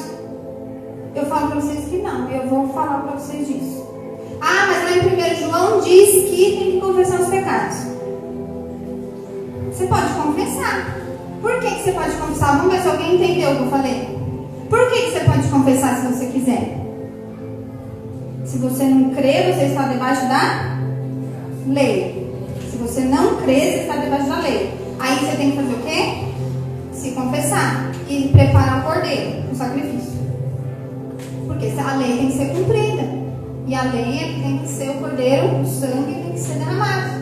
Eu falo para vocês que não, eu vou falar para vocês disso. Ah, mas lá em 1 João diz que tem que confessar os pecados. Você pode confessar. Por que você pode confessar? Vamos ver se alguém entendeu o que eu falei. Por que você pode confessar se você quiser? Se você não crê, você está debaixo da lei. Se você não crê, você está debaixo da lei. Aí você tem que fazer o quê? Se confessar e preparar o cordeiro, o sacrifício. Porque a lei tem que ser cumprida. E a lei é que tem que ser o cordeiro, o sangue tem que ser derramado.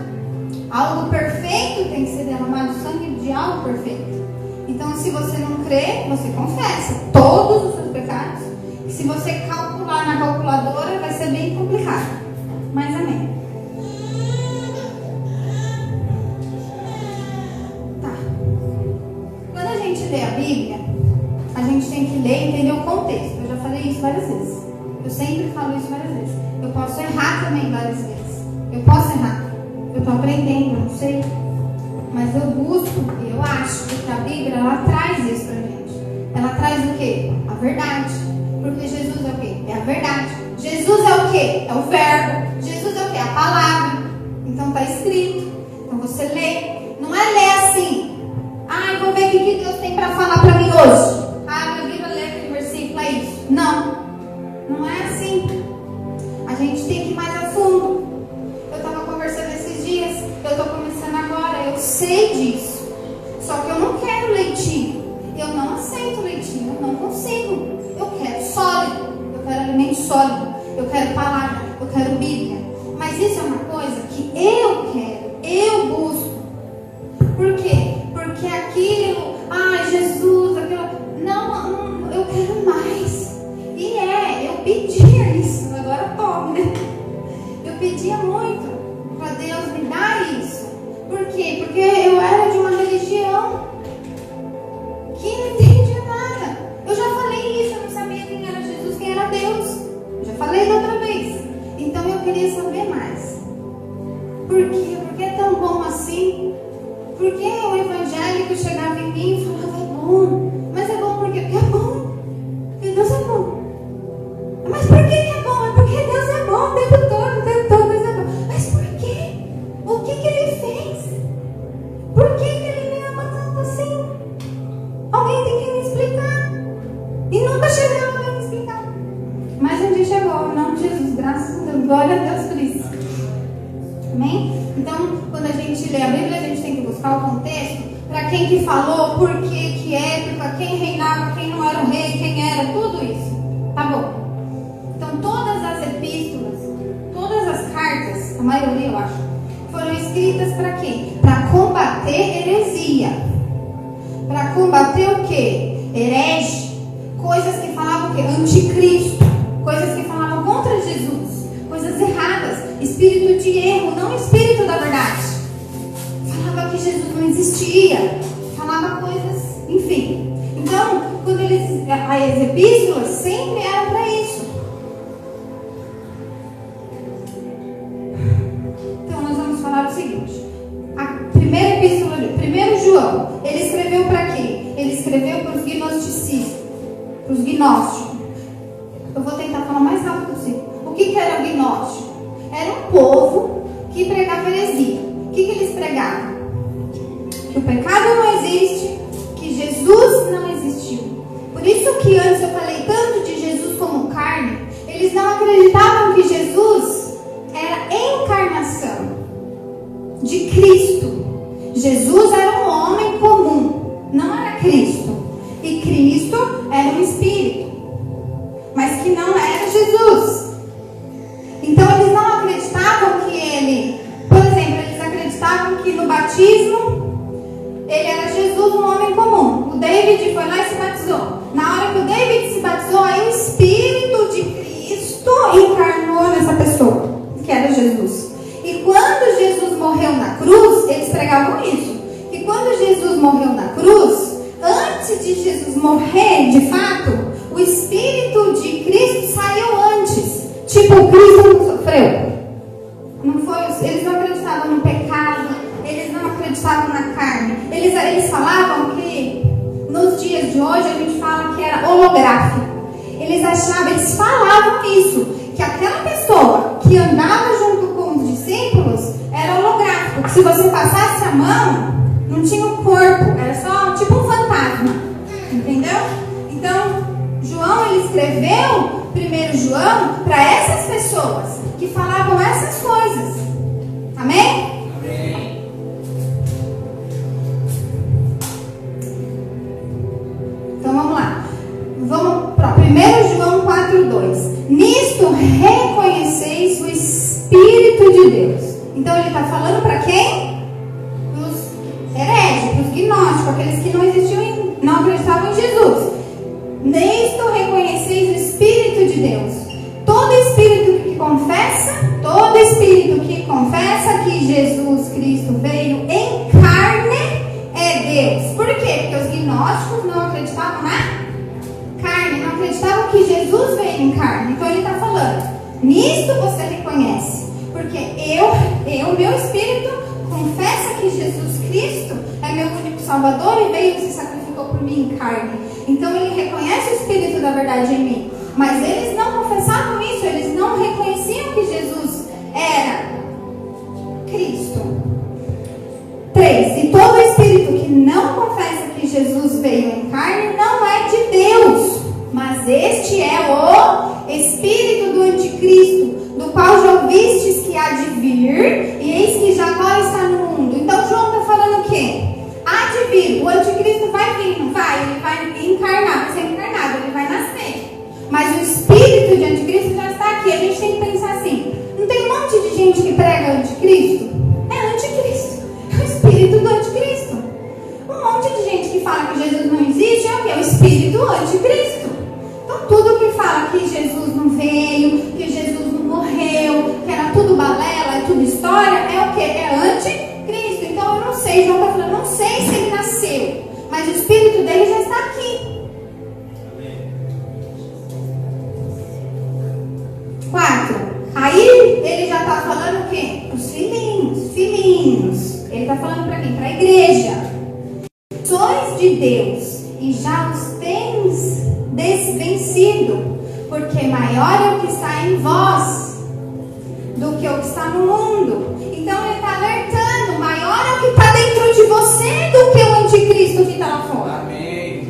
Algo perfeito tem que ser derramado, o sangue de algo perfeito. Então, se você não crê, você confessa todos os seus pecados. E se você calcular na calculadora, vai ser bem complicado. Mas amém. Tá. Quando a gente lê a Bíblia, a gente tem que ler e entender o contexto. Eu já falei isso várias vezes. Eu sempre falo isso várias vezes. Eu posso errar também várias vezes. Eu posso errar. Eu estou aprendendo, eu não sei. Mas eu busco e eu acho que a Bíblia, ela traz isso pra gente. Ela traz o quê? A verdade. Porque Jesus é o quê? É a verdade. Jesus é o quê? É o verbo. Jesus é o quê? A palavra. Então está escrito. Então você lê. Não é ler assim. Ah, eu vou ver o que Deus tem para falar para mim hoje. Ah, meu livro lê aquele versículo, é isso. Não. Não é assim. A gente tem que ir mais a fundo. Eu estava conversando esses dias. Eu estou começando agora. Eu sei disso. Só que eu não quero leitinho. Eu não aceito leitinho. Eu não consigo. Eu quero sólido. Eu quero alimento sólido. Eu quero palavra. Eu quero Bíblia. Mas isso é uma coisa que eu quero. Eu busco. Por quê? Porque aquilo... Ai, Jesus, aquilo... Não, eu quero mais. E eu pedia isso, agora pobre, né? Eu pedia muito para Deus me dar isso. Por quê? Porque eu era de uma religião que não entendia nada. Eu já falei isso, eu não sabia quem era Jesus, quem era Deus. Eu já falei da outra vez. Então eu queria saber mais. Por quê? Porque é tão bom assim? Porque o evangélico chegava em mim e falava, é bom. Mas é bom por quê? Porque é bom. Porque Deus é bom. Mas por que é bom? É porque Deus é bom o tempo todo, Deus é bom. Mas por quê? O que Ele fez? Por que Ele me ama tanto assim? Alguém tem que me explicar. E nunca chegava a me explicar. Mas um dia chegou, em nome de Jesus, graças a Deus, glória a Deus por isso. Amém? Então, quando a gente lê a Bíblia, a gente tem que buscar o contexto. Para quem que falou, por que época, quem reinava, quem não era o rei, quem era, tudo isso. Tá bom? Então, todas as epístolas, todas as cartas, a maioria eu acho, foram escritas para quê? Para combater heresia. Para combater o quê? Herege. Coisas que falavam o quê? Anticristo. Coisas que falavam contra Jesus. Coisas erradas. Espírito de erro, não espírito da verdade. Falava que Jesus não existia. Falava coisas, enfim. Então, quando as epístolas sempre eram para isso. Então, nós vamos falar o seguinte. A primeira epístola de 1 João, ele escreveu para quê? Ele escreveu para os gnosticistas. Para os gnósticos. Eu vou tentar falar o mais rápido possível. O que era o gnóstico? Era um povo que pregava heresia. O que eles pregavam? Que o pecado não existe, que Jesus não existiu. Por isso que antes eu falei tanto de Jesus como carne. Eles não acreditavam que Jesus era encarnação de Cristo. Jesus era um homem comum, não era Cristo. E Cristo era um espírito, mas que não era Jesus. Então eles não acreditavam que ele, por exemplo, eles acreditavam que no batismo ele era Jesus. Jesus, um homem comum. O David foi lá e se batizou. Na hora que o David se batizou, aí o Espírito de Cristo encarnou nessa pessoa, que era Jesus. E quando Jesus morreu na cruz, eles pregavam isso. Que quando Jesus morreu na cruz, antes de Jesus morrer, de fato, o Espírito de Cristo saiu antes. Tipo, Cristo não sofreu. Não foi, eles não acreditavam no pecado, eles não acreditavam na carne. Eles falavam que, nos dias de hoje, a gente fala que era holográfico. Eles falavam isso, que aquela pessoa que andava junto com os discípulos era holográfico. Que se você passasse a mão, não tinha um corpo, era só tipo um fantasma. Entendeu? Então, João, ele escreveu, 1 João, para essas pessoas que falavam essas coisas. Amém? Amém. Então vamos lá. Vamos para 1 João 4:2. Nisto reconheceis o Espírito de Deus. Então ele está falando para quem? Para os hereges, para os gnósticos, aqueles que não existiam, não acreditavam em Jesus. Nisto reconheceis o Espírito de Deus. Todo espírito que confessa que Jesus Cristo veio em carne é Deus. Por quê? Porque os gnósticos não acreditavam na carne, não acreditavam que Jesus veio em carne. Então ele está falando, nisto você reconhece, porque meu espírito confessa que Jesus Cristo é meu único Salvador e veio e se sacrificou por mim em carne. Então ele reconhece o Espírito da verdade em mim. Mas eles não confessavam isso, eles não reconheciam que Jesus era Cristo. 3. E todo espírito que não confessa que Jesus veio em carne não é de Deus, mas este é o espírito do anticristo, do qual já ouvistes que há de vir, e eis que já agora está no mundo. Então João está falando o quê? Há de vir, o anticristo vai vir, não vai? Ele vai encarnar, vai ser encarnado, ele vai nascer. Mas o espírito de anticristo já está aqui. A gente tem que pensar assim, não tem um monte de gente que prega anticristo? É anticristo, é o espírito do anticristo. Um monte de gente que fala que Jesus não existe é o quê? O espírito anticristo. Então tudo que fala que Jesus não veio, que Jesus não morreu, que era tudo balela, é tudo história, é o quê? É anticristo. Então eu não sei, João está falando, não sei se ele nasceu, mas o espírito dele já está aqui. 4. Aí ele já está falando o quê? Os filhinhos. Ele está falando para quem? Para a igreja. Sois de Deus e já os tens desvencido, porque maior é o que está em vós do que o que está no mundo. Então ele está alertando, maior é o que está dentro de você do que o anticristo que está lá fora. Amém.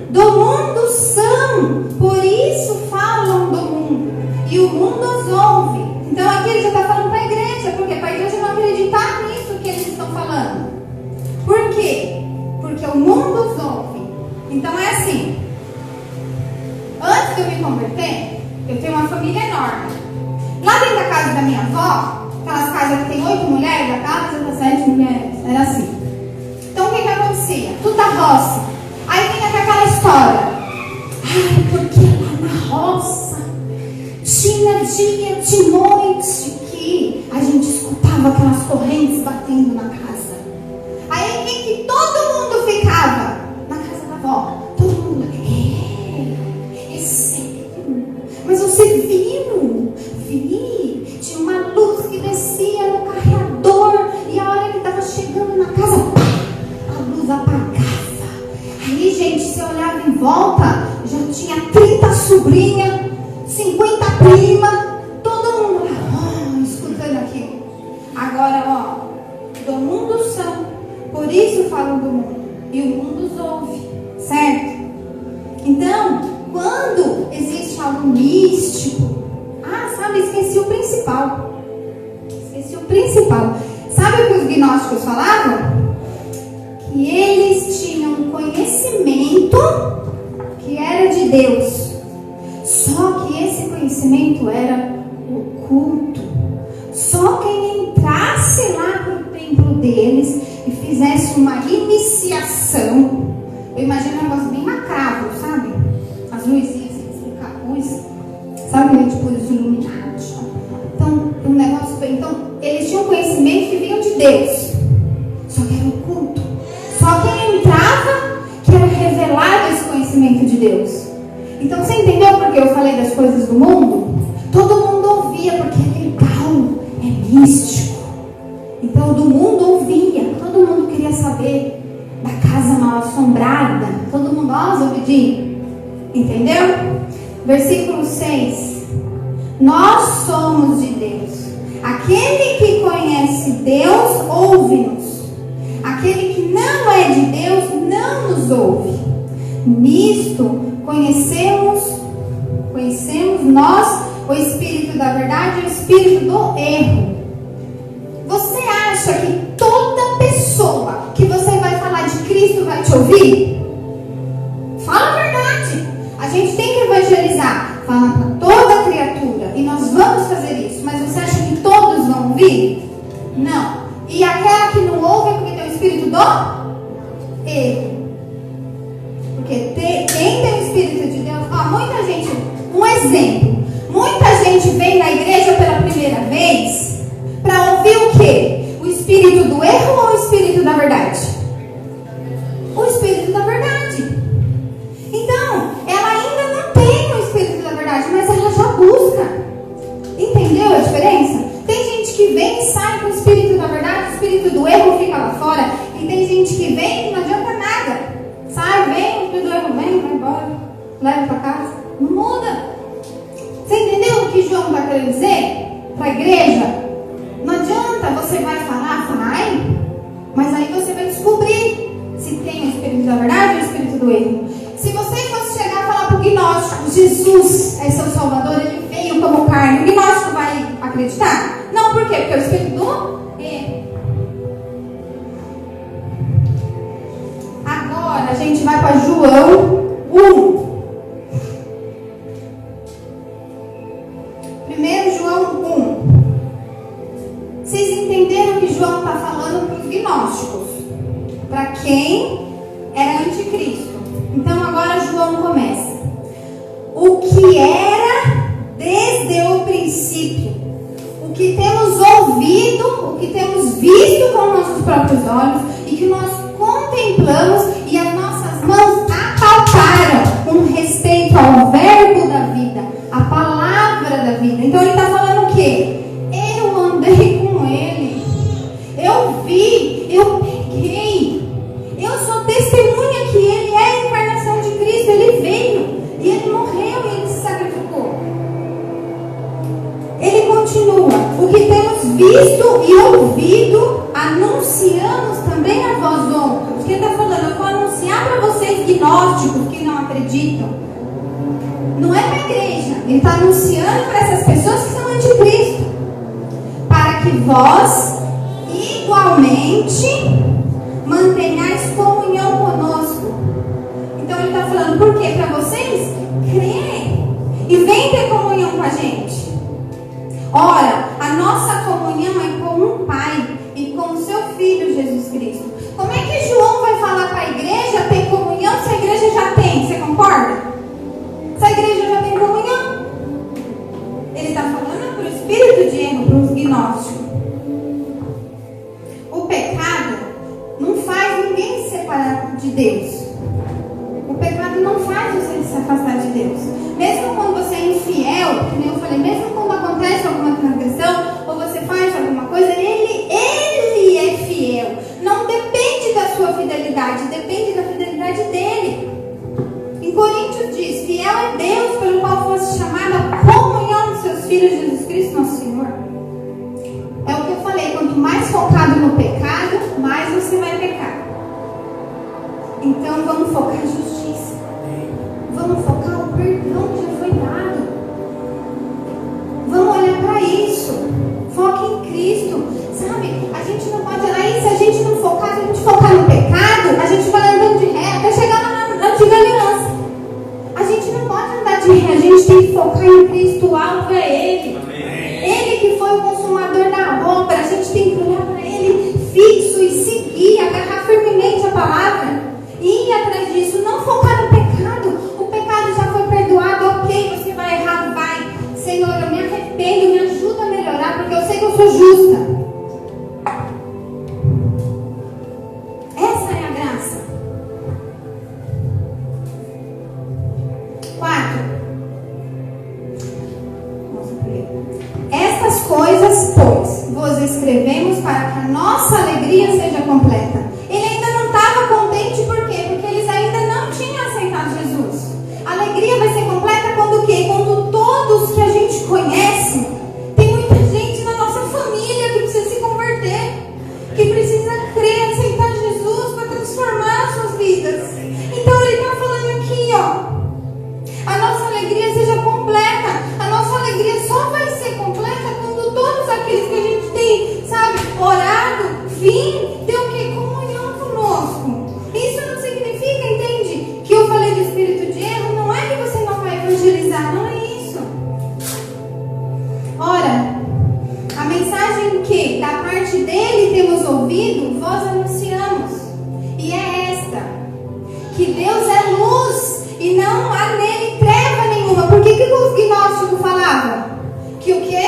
Do mundo são, por isso falam do mundo, e o mundo os ouve. Então aqui ele já está falando para a igreja. Por quê? Para a igreja não acreditar nisso que eles estão falando. Por quê? Porque o mundo os ouve. Então é assim, antes de eu me converter, eu tenho uma família enorme. Lá dentro da casa da minha avó, aquelas casas que tem 8 mulheres, a casa tem 7 mulheres, era assim. Então o que acontecia? Tudo da roça. Aí vinha com aquela história. Ai, porque lá na roça tinha dia de noite que a gente escutava aquelas correntes batendo na casa. Aí que todo mundo ficava na casa da avó. Todo mundo, é sério. Mas você viu? Vi. Tinha uma luz que descia no carreador e a hora que estava chegando na casa, a luz apagava. Aí, gente, se olhava em volta, já tinha 30 sobrinhas, 50 primas, todo mundo lá, escutando aquilo. Agora, do mundo são, por isso falam do mundo, e o mundo os ouve, certo? Então, quando existe algo místico, esqueci o principal. Sabe o que os gnósticos falavam? Que eles tinham um conhecimento que era de Deus. Só que esse conhecimento era oculto. Só quem entrasse lá para o templo deles e fizesse uma iniciação iniciação. Eu imagino um negócio bem macabro, sabe? As luzinhas assim, capuz. Sabe que a gente pôs de Illuminati? Então, um negócio bem. Então, eles tinham conhecimento que vinham de Deus. Só que era oculto. Só quem entrava que era revelado esse conhecimento de Deus. Então, você entendeu por que eu falei das coisas do mundo? Todo mundo ouvia porque é legal, é místico. Então, do mundo ouvia. Todo mundo queria saber da casa mal assombrada. Todo mundo, ó, obedinho. Entendeu? Versículo 6. Nós somos de Deus. Aquele que conhece Deus, ouve-nos. Aquele que não é de Deus, não nos ouve. Nisto conhecemos nós o espírito da verdade e o espírito do erro. Você acha que toda pessoa que você vai falar de Cristo vai te ouvir? Fala a verdade. A gente tem que evangelizar. Fala para toda criatura. E nós vamos fazer isso. Mas você acha que todos vão ouvir? Não. E aquela que não ouve é porque tem o espírito do erro. Porque quem tem o espírito de Deus... muita gente... Um exemplo. Muita gente vem na igreja pela primeira vez para ouvir o quê? O espírito do erro ou o espírito da verdade? O espírito da verdade. Então, ela ainda não tem o espírito da verdade, mas ela já busca. Entendeu a diferença? Tem gente que vem e sai com o espírito da verdade, o espírito do erro fica lá fora. E tem gente que vem e não adianta nada. Sai, vem, o espírito do erro vem, vai embora, leva para casa. Não muda. Você entendeu o que João está querendo dizer para a igreja? Não adianta, você vai falar, vai, mas aí você vai descobrir se tem o espírito da verdade ou o espírito do erro. Se você fosse chegar e falar para o gnóstico, Jesus é seu salvador, ele veio como carne, o gnóstico vai acreditar? Não, por quê? Porque é o espírito do erro. Agora a gente vai para João 1. 1 João 1. Vocês entenderam que João está falando para os gnósticos? Para quem era anticristo. Então agora João começa. O que era desde o princípio, o que temos ouvido, o que temos visto com nossos próprios olhos e que nós contemplamos e as nossas mãos apalparam com respeito ao verbo da vida, a palavra da vida. Então ele está falando o quê? Eu andei com ele, eu vi, eu peguei, eu sou testemunha que ele é a encarnação de Cristo. Ele veio e ele morreu e ele se sacrificou. Ele continua. O que temos visto e ouvido, anunciamos também a vós outros. Quem está falando? Eu vou anunciar para vocês gnósticos que não acreditam. Não é para a igreja. Ele está anunciando para essas pessoas que são anticristo. Para que vós, igualmente, mantenhais comunhão conosco. Então ele está falando, por quê? Para vocês crerem e vem ter comunhão com a gente. Ora, a nossa comunhão é com o Pai e com o seu Filho Jesus Cristo. Como é que João vai falar para a igreja ter comunhão se a igreja já tem? Você concorda? Se a igreja já tem comunhão. Ele está falando para o espírito de erro, para os gnósticos. O pecado não faz ninguém se separar de Deus. O pecado não faz você se afastar de Deus. Mesmo quando você é infiel, como eu falei, mesmo quando acontece alguma transgressão, ou você faz alguma coisa, ele é fiel. Não depende da sua fidelidade, depende da fidelidade dele. Em Coríntios diz, fiel é Deus pelo qual fosse chamada a comunhão dos seus filhos, Jesus Cristo nosso Senhor. É o que eu falei, quanto mais focado no pecado, mais você vai pecar. Então vamos focar em justiça. Vamos focar no perdão que já foi dado. Vamos olhar para isso. Foque em Cristo. Sabe, a gente não pode olhar isso. Se a gente não focar, se a gente focar no pecado, a gente vai andando de ré até chegar na antiga aliança. A gente não pode andar de ré. A gente tem que focar em Cristo. O alvo é Ele. Ele que foi o consumador da obra. A gente tem que olhar para Ele fixo e seguir, agarrar firmemente a palavra pessoa justa. Essa é a graça. 4. Estas coisas, pois, vos escrevemos para que a nossa alegria seja completa. Ele ainda não estava contente, por quê? Porque eles ainda não tinham aceitado Jesus. A alegria vai ser completa quando o quê? Quando todos que a gente conhece, tem muita gente na nossa família que precisa se converter, que precisa crer, aceitar Jesus para transformar as suas vidas. Então ele está falando aqui, ó, a nossa alegria seja completa. A nossa alegria só vai ser completa quando todos aqueles que a gente tem, sabe, orado, vim, ter o quê? Comunhão conosco. Isso não significa, entende, que eu falei do espírito de erro, não é que você não vai evangelizar, não é isso. Ora, a mensagem que da parte dele temos ouvido, vós anunciamos, e é esta, que Deus é luz e não há nele treva nenhuma. Por que os gnósticos falavam? Que o quê?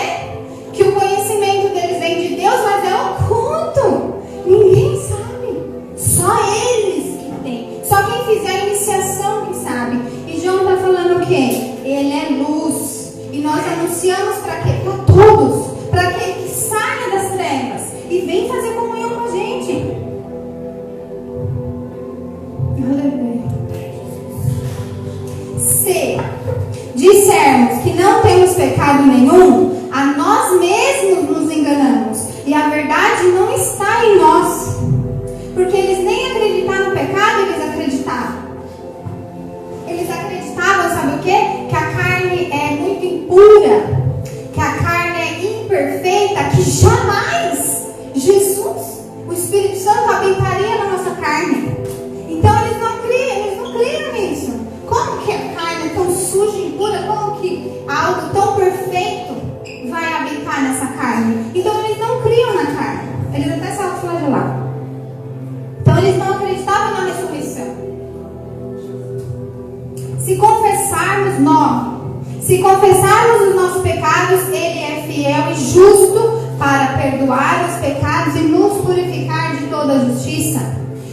Que o conhecimento deles vem de Deus, mas é oculto. Ninguém sabe. Só eles que têm. Só quem fizer a iniciação que sabe. E João está falando o quê? Ele é luz. E nós anunciamos para quê? Para todos. Para aquele que saia das trevas e vem fazer comunhão com a gente. Aleluia. Se dissermos que não temos pecado nenhum, a nós mesmos nos enganamos e a verdade não está em nós. Porque eles nem acreditaram no pecado, eles acreditavam. Eles acreditavam, sabe o quê? Que a carne é muito impura, que a carne é imperfeita, que jamais Jesus, o Espírito Santo, habitaria na nossa carne. Então eles não criam nisso. Como que a carne é tão suja e impura? Como que algo tão perfeito vai habitar nessa carne? Então eles não criam na carne. Eles até se autoflagelavam. Então eles não acreditavam na ressurreição. Se confessarmos os nossos pecados, Ele é fiel e justo para perdoar os pecados e nos purificar de toda a justiça.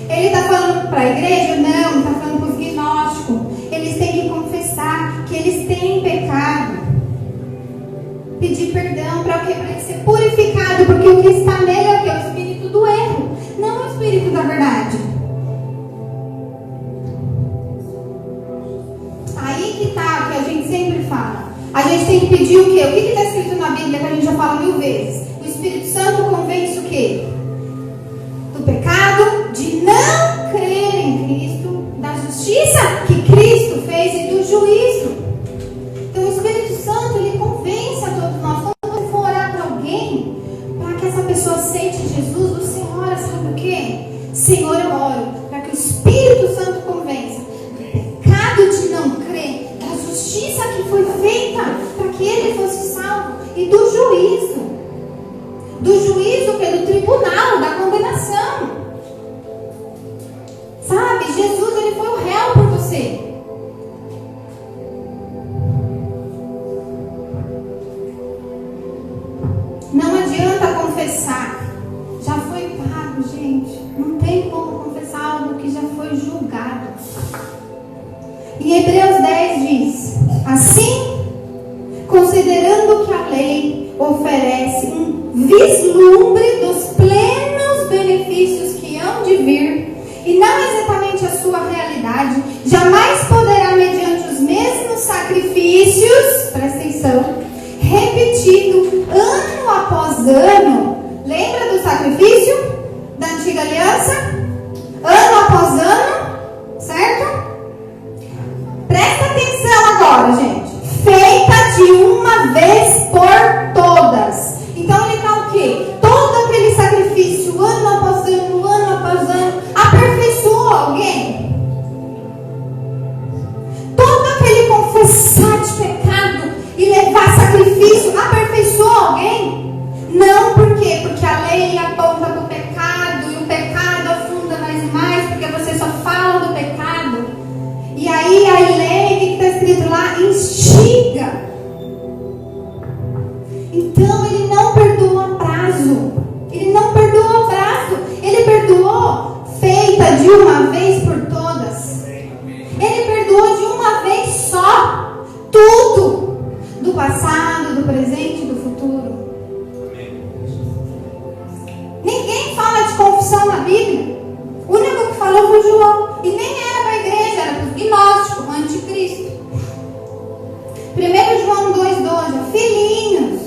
Ele está falando para a igreja? Não, ele está falando para os gnósticos. Eles têm que confessar que eles têm pecado. Pedir perdão para o quê? Para ele ser purificado, porque o que está nele é o quê? O espírito do erro, não o espírito da verdade. Aí que está o que a gente sempre fala. A gente tem que pedir o quê? O que está escrito na Bíblia que a gente já fala 1000 vezes? O Espírito Santo convence o quê? Do pecado, de não crer em Cristo, da justiça que Cristo fez e do juízo. Então o Espírito Santo, ele convence a todos nós. Quando você for orar para alguém, para que essa pessoa aceite Jesus, você ora, sabe o quê? Senhor, eu oro para que o Espírito Santo convença do pecado de não crer, da justiça que foi feita para que ele fosse salvo e do juízo. Do juízo que é do tribunal, da condenação. Sabe, Jesus, ele foi o réu por você. Não adianta confessar. Já foi pago, gente. Não tem como confessar algo que já foi julgado. Em Hebreus 10 diz: assim, considerando que a lei oferece um vislumbre dos plenos benefícios que hão de vir, e não exatamente a sua realidade, jamais poderá, mediante os mesmos sacrifícios, presta atenção, repetido ano após ano. Lembra do sacrifício da antiga aliança? Ano após ano, certo? Presta atenção agora, gente. Feita de uma vez por todas. Então ele está o quê? Todo aquele sacrifício, ano após ano, aperfeiçoou alguém? Todo aquele confessar de pecado e levar sacrifício, aperfeiçoou alguém? Não, por quê? Porque a lei aponta para o pecado, e o pecado afunda mais e mais, porque você só fala do pecado. E aí a lei, o que está escrito lá? Instiga. Então ele não perdoa a prática. de uma vez por todas. Ele perdoou de uma vez só tudo, do passado, do presente e do futuro. Ninguém fala de confissão na Bíblia. O único que falou foi João. E nem era para a igreja, era para os gnósticos, o anticristo. 1 João 2,12. Filhinhos,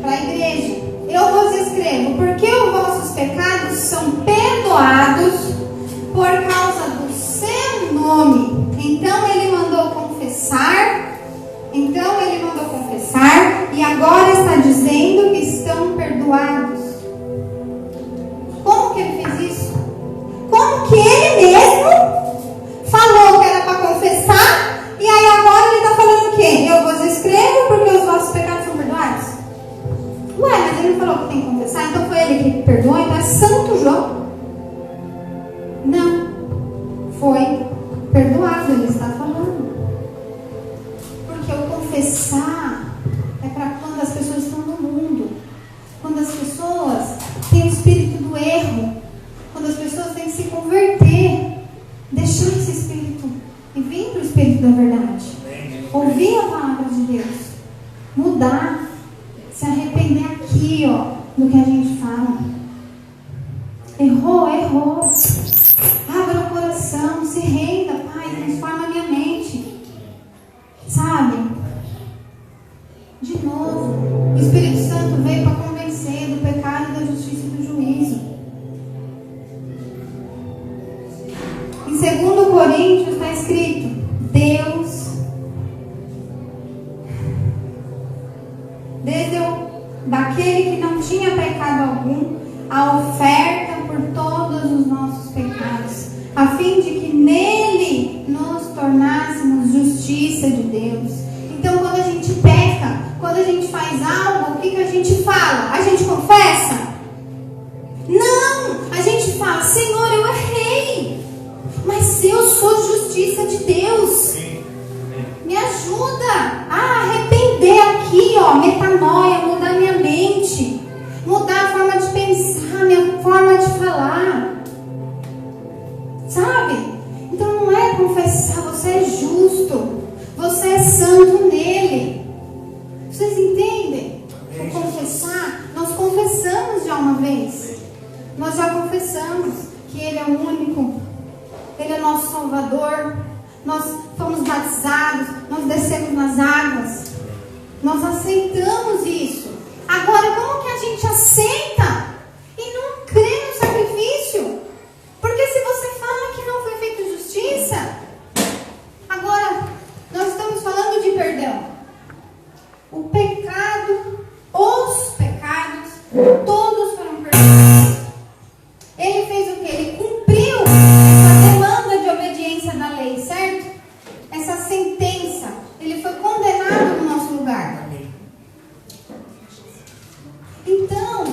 para a igreja, eu vos escrevo, porque os vossos pecados são perdoados por causa do seu nome. Então ele mandou confessar. E agora está dizendo que estão perdoados. Como que ele fez isso? Como que ele mesmo falou que era para confessar, e aí agora ele está falando o quê? Eu vos escrevo porque os vossos pecados são perdoados. Ué, mas ele não falou que tem que confessar, então foi ele que perdoou, então é Santo João? Não, foi perdoado, ele está falando. Porque o confessar é para quando as pessoas estão no mundo, quando as pessoas têm o espírito do erro, quando as pessoas têm que se converter, deixar esse espírito e vir para o espírito da verdade, ouvir a palavra de Deus, mudar, se arrepender aqui, do que a gente fala. Errou. Abra o coração, se renda, Pai, transforma a minha mente. Sabe? De novo, o Espírito Santo veio para convencer do pecado, da justiça e do juízo. Em 2 Coríntios está escrito: Deus, daquele que não tinha pecado algum, a oferta por todos os nossos pecados, a fim de que nele nos tornássemos justiça de Deus. Então, quando a gente peca, quando a gente faz algo, o que a gente fala? A gente confessa? Não! A gente fala: Senhor, eu errei, mas eu sou justiça de Deus. Me ajuda a arrepender aqui, metanoia, mudar minha mente, mudar a forma de pensar, minha forma de falar. Sabe? Então não é confessar, você é justo, você é santo nele. Vocês entendem? O confessar, nós confessamos já uma vez. Nós já confessamos que ele é o único, ele é nosso Salvador. Nós fomos batizados, nós descemos nas águas, nós aceitamos isso. Agora, como que a gente aceita e não crê no sacrifício? Porque se você fala que não foi feita justiça, agora nós estamos falando de perdão. O pecado, os pecados, todos foram perdoados. Ele fez o quê? Ele cumpriu essa demanda de obediência da lei, certo? Essa sentença. Ele foi condenado no nosso lugar. Então,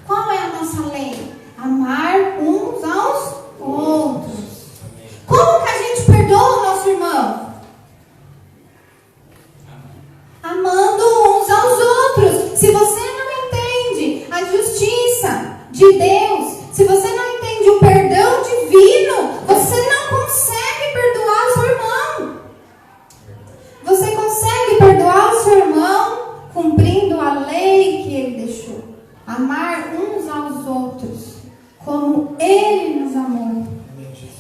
qual é a nossa lei? Amar uns aos outros. Como que a gente perdoa o nosso irmão? Amando uns aos outros. Se você não entende a justiça de Deus, se você não entende o perdão divino, você não consegue perdoar o seu irmão. Você consegue perdoar o seu irmão cumprindo a lei que ele deixou. Amar uns aos outros como ele nos amou.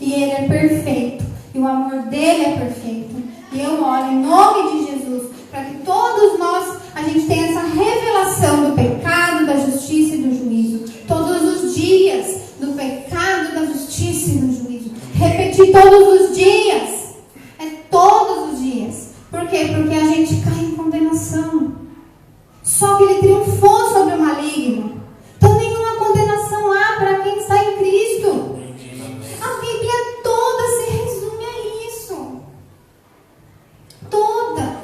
E ele é perfeito. E o amor dele é perfeito. E eu oro em nome de Jesus para que todos nós, a gente tenha essa revelação do pecado, da justiça e do juízo. Todos os dias, do pecado, da justiça e do juízo. Repetir todos os dias. É todos os dias. Por quê? Porque a gente cai em condenação. Só que ele triunfou sobre o maligno. Então nenhuma condenação há para quem está em Cristo. A Bíblia toda se resume a isso. Toda.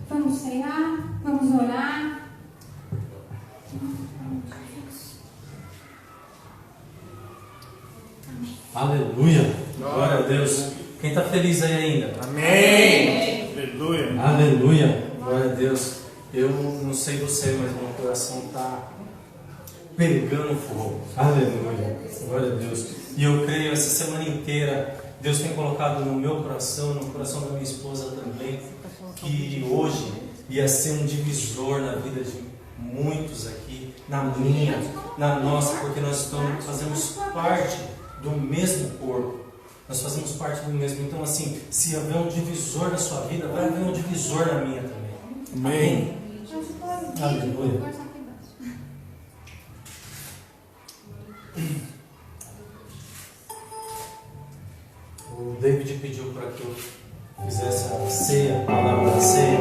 Vamos cear, vamos orar. Aleluia. Glória a Deus. Quem está feliz aí ainda? Amém. Aleluia. Aleluia. Glória a Deus. Eu não sei você, mas meu coração está pegando fogo. Aleluia. Glória a Deus. E eu creio essa semana inteira, Deus tem colocado no meu coração, no coração da minha esposa também, que hoje ia ser um divisor na vida de muitos aqui, na minha, na nossa, porque nós fazemos parte do mesmo corpo. Nós fazemos parte do mesmo. Então, assim, se haver um divisor na sua vida, vai haver um divisor na minha também. Amém. Aleluia. O David pediu para que eu fizesse a ceia, a palavra da ceia.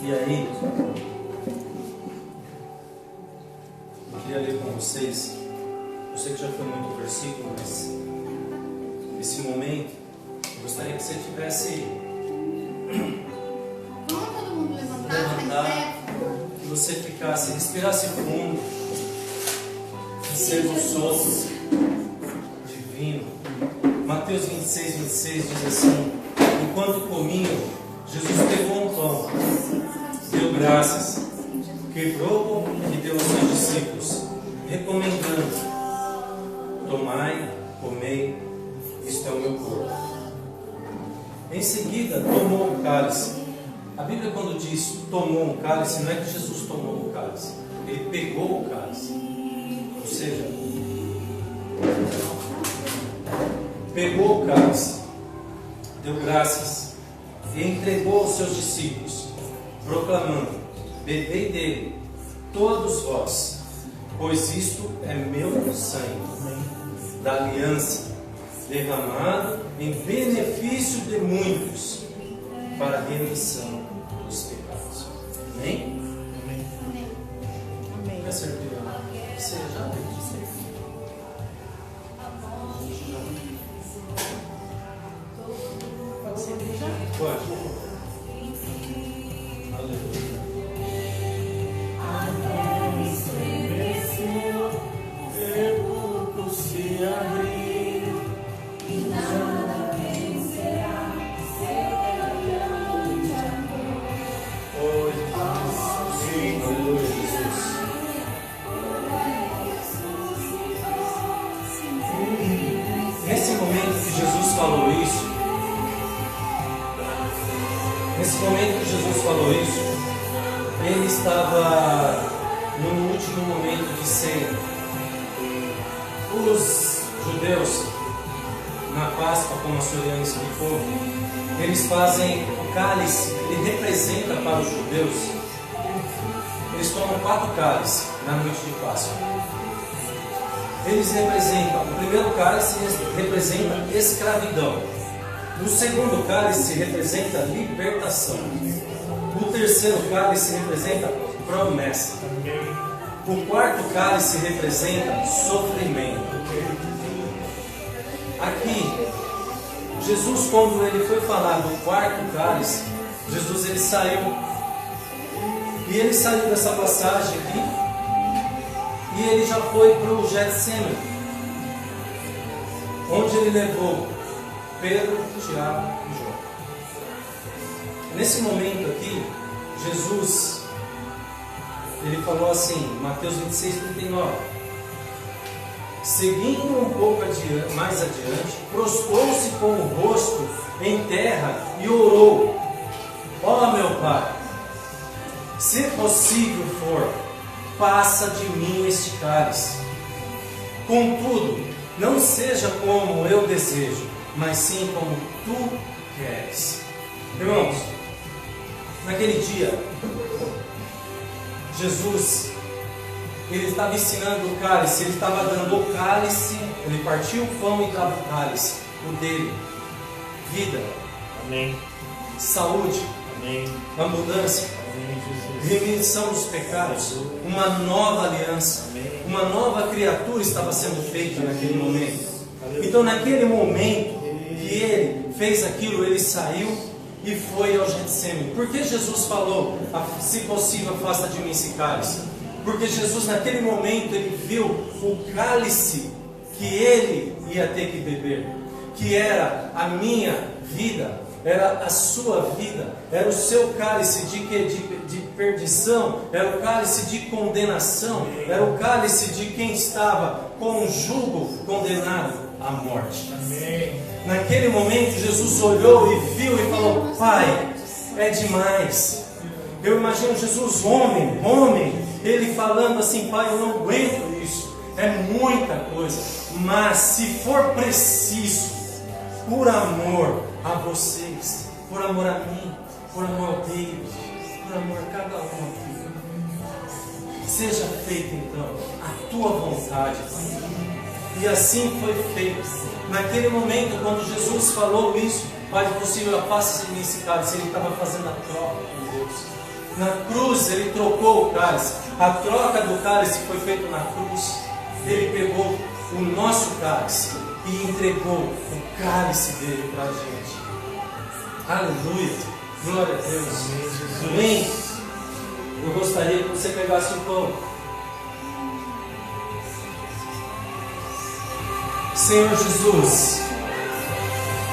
E aí, eu queria ler com vocês. Eu sei que já foi muito versículo, mas esse momento, eu gostaria que você tivesse levantar, que você ficasse, respirasse fundo, receba o sopro divino. Mateus 26, 26 diz assim: enquanto comiam, Jesus pegou um pão, deu graças, quebrou e deu aos seus discípulos, recomendando: tomai, comei, isto é o meu corpo. Em seguida, tomou o cálice. A Bíblia, quando diz tomou um cálice, não é que Jesus tomou o cálice, ele pegou o cálice. Ou seja, pegou o cálice, deu graças e entregou aos seus discípulos, proclamando: bebei dele, todos vós, pois isto é meu sangue da aliança, derramado em benefício de muitos, para a remissão dos pecados. Amém? Amém. Amém. Vai servir a ceia já? Pode servir já? Pode. Aleluia. Se abrir e nada vencerá semelhante amor. Oh Jesus, aleluia, Jesus. Nesse momento que Jesus falou isso, ele estava no último momento de ceia. Os judeus, na Páscoa, como a Soriana explicou, eles fazem o cálice, ele representa para os judeus, eles tomam 4 cálices na noite de Páscoa. Eles representam, o primeiro cálice representa escravidão, o segundo cálice representa libertação, o terceiro cálice representa promessa. O quarto cálice representa sofrimento. Aqui, Jesus, quando ele foi falar do quarto cálice, Jesus ele saiu. E ele saiu dessa passagem aqui. E ele já foi para o Getsemane, onde ele levou Pedro, Tiago e João. Nesse momento aqui, Jesus, ele falou assim, Mateus 26, 39. Seguindo um pouco mais adiante, prostrou-se com o rosto em terra e orou: ó meu Pai, se possível for, passa de mim este cálice. Contudo, não seja como eu desejo, mas sim como tu queres. Irmãos, naquele dia, Jesus, ele estava ensinando o cálice, ele estava dando o cálice, ele partiu o pão e dava o cálice, o dele, vida, amém, saúde, amém, abundância, amém, remissão dos pecados, uma nova aliança, amém, uma nova criatura estava sendo feita naquele momento. Então naquele momento que ele fez aquilo, ele saiu e foi ao Getsemane. Por que Jesus falou: se possível, afasta de mim esse cálice? Porque Jesus naquele momento ele viu o cálice que ele ia ter que beber, que era a minha vida, era a sua vida, era o seu cálice de perdição, era o cálice de condenação, era o cálice de quem estava com um jugo condenado à morte. Amém. Naquele momento Jesus olhou e viu e falou: Pai, é demais. Eu imagino Jesus, homem, ele falando assim: Pai, eu não aguento isso, é muita coisa, mas se for preciso, por amor a vocês, por amor a mim, por amor ao Deus, por amor a cada um aqui, seja feita então a tua vontade, Pai. E assim foi feito. Naquele momento, quando Jesus falou isso: Pai, se possível, afasta-se de mim esse cálice, ele estava fazendo a troca com Deus. Na cruz ele trocou o cálice. A troca do cálice foi feita na cruz. Ele pegou o nosso cálice e entregou o cálice dele para a gente. Aleluia, glória a Deus. Amém. Eu gostaria que você pegasse o pão. Senhor Jesus,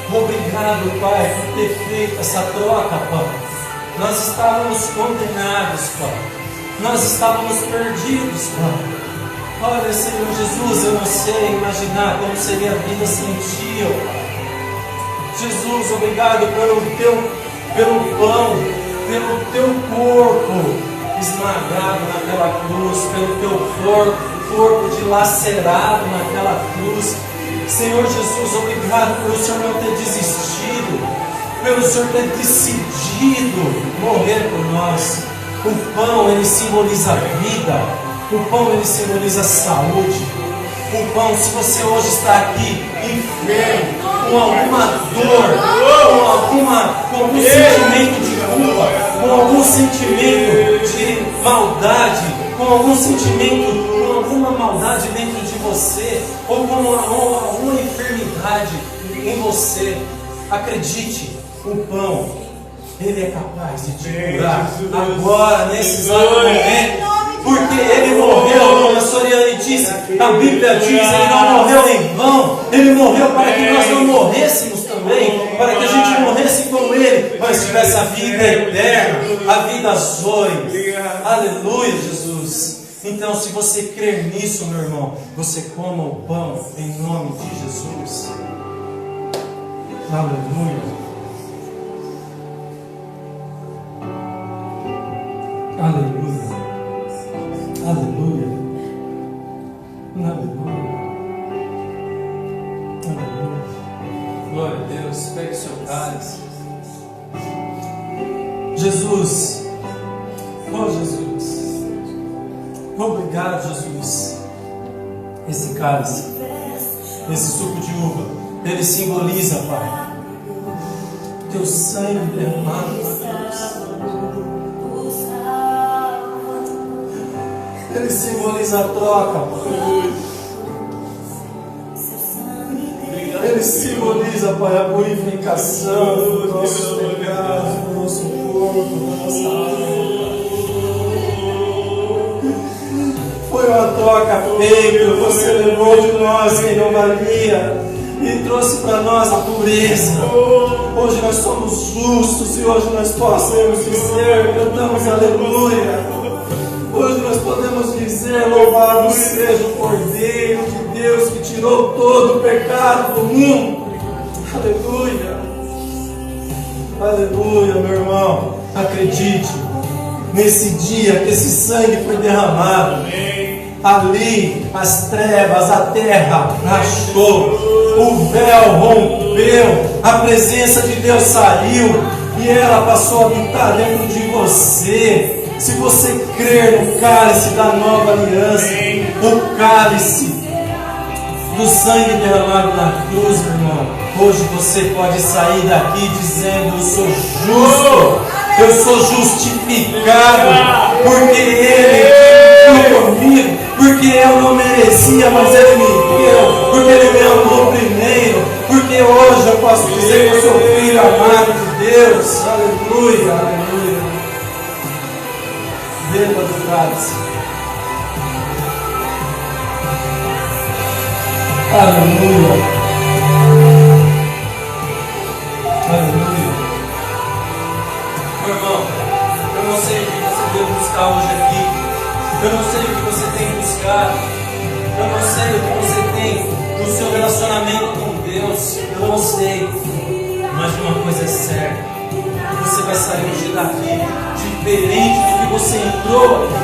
obrigado, Pai, por ter feito essa troca, Pai. Nós estávamos condenados, Pai. Nós estávamos perdidos, Pai. Olha, Senhor Jesus, eu não sei imaginar como seria a vida sem Ti, ó Pai. Jesus, obrigado pelo pão, pelo Teu corpo esmagado naquela cruz, pelo Teu corpo dilacerado naquela cruz. Senhor Jesus, obrigado pelo Senhor não ter desistido, pelo Senhor ter decidido morrer por nós. O pão, ele simboliza a vida. O pão, ele simboliza a saúde. O pão, se você hoje está aqui enfermo, com alguma dor, com algum sentimento de culpa, com algum sentimento de maldade, com algum sentimento, com alguma maldade dentro de você, ou com alguma enfermidade em você, acredite, o pão, ele é capaz de te curar agora, nesse exato momento. Porque Ele morreu, como a Soriane disse, a Bíblia diz, Ele não morreu em vão, Ele morreu para que nós não morrêssemos também, para que a gente morresse com Ele, mas tivesse a vida eterna, a vida zoe. Aleluia, Jesus. Então, se você crer nisso, meu irmão, você coma o pão em nome de Jesus. Aleluia. Aleluia. Aleluia. Aleluia. Aleluia. Glória a Deus. Pegue o seu cálice. Jesus. Oh, Jesus. Obrigado, Jesus. Esse cálice, esse suco de uva, ele simboliza, Pai, Teu sangue derramado na cruz. Ele simboliza a troca, Pai. Ele simboliza, Pai, a purificação do nosso pecado, do nosso corpo, da nossa alma. Foi uma troca feita, você levou de nós quem não valia e trouxe para nós a pureza. Hoje nós somos justos e hoje nós podemos dizer, cantamos aleluia. Hoje nós podemos dizer, louvado seja o Cordeiro de Deus que tirou todo o pecado do mundo. Aleluia. Aleluia, meu irmão. Acredite, nesse dia que esse sangue foi derramado, ali as trevas, a terra rachou, o véu rompeu, a presença de Deus saiu e ela passou a habitar dentro de você. Se você crer no cálice da nova aliança, o cálice do sangue derramado na cruz, meu irmão, hoje você pode sair daqui dizendo: eu sou justo, eu sou justificado, porque Ele foi comigo, porque eu não merecia, mas Ele me deu, porque Ele me amou primeiro, porque hoje eu posso dizer que eu sou filho amado de Deus. Aleluia, aleluia. Beba do cálice. Aleluia. Aleluia. daqui diferente do que você entrou aqui.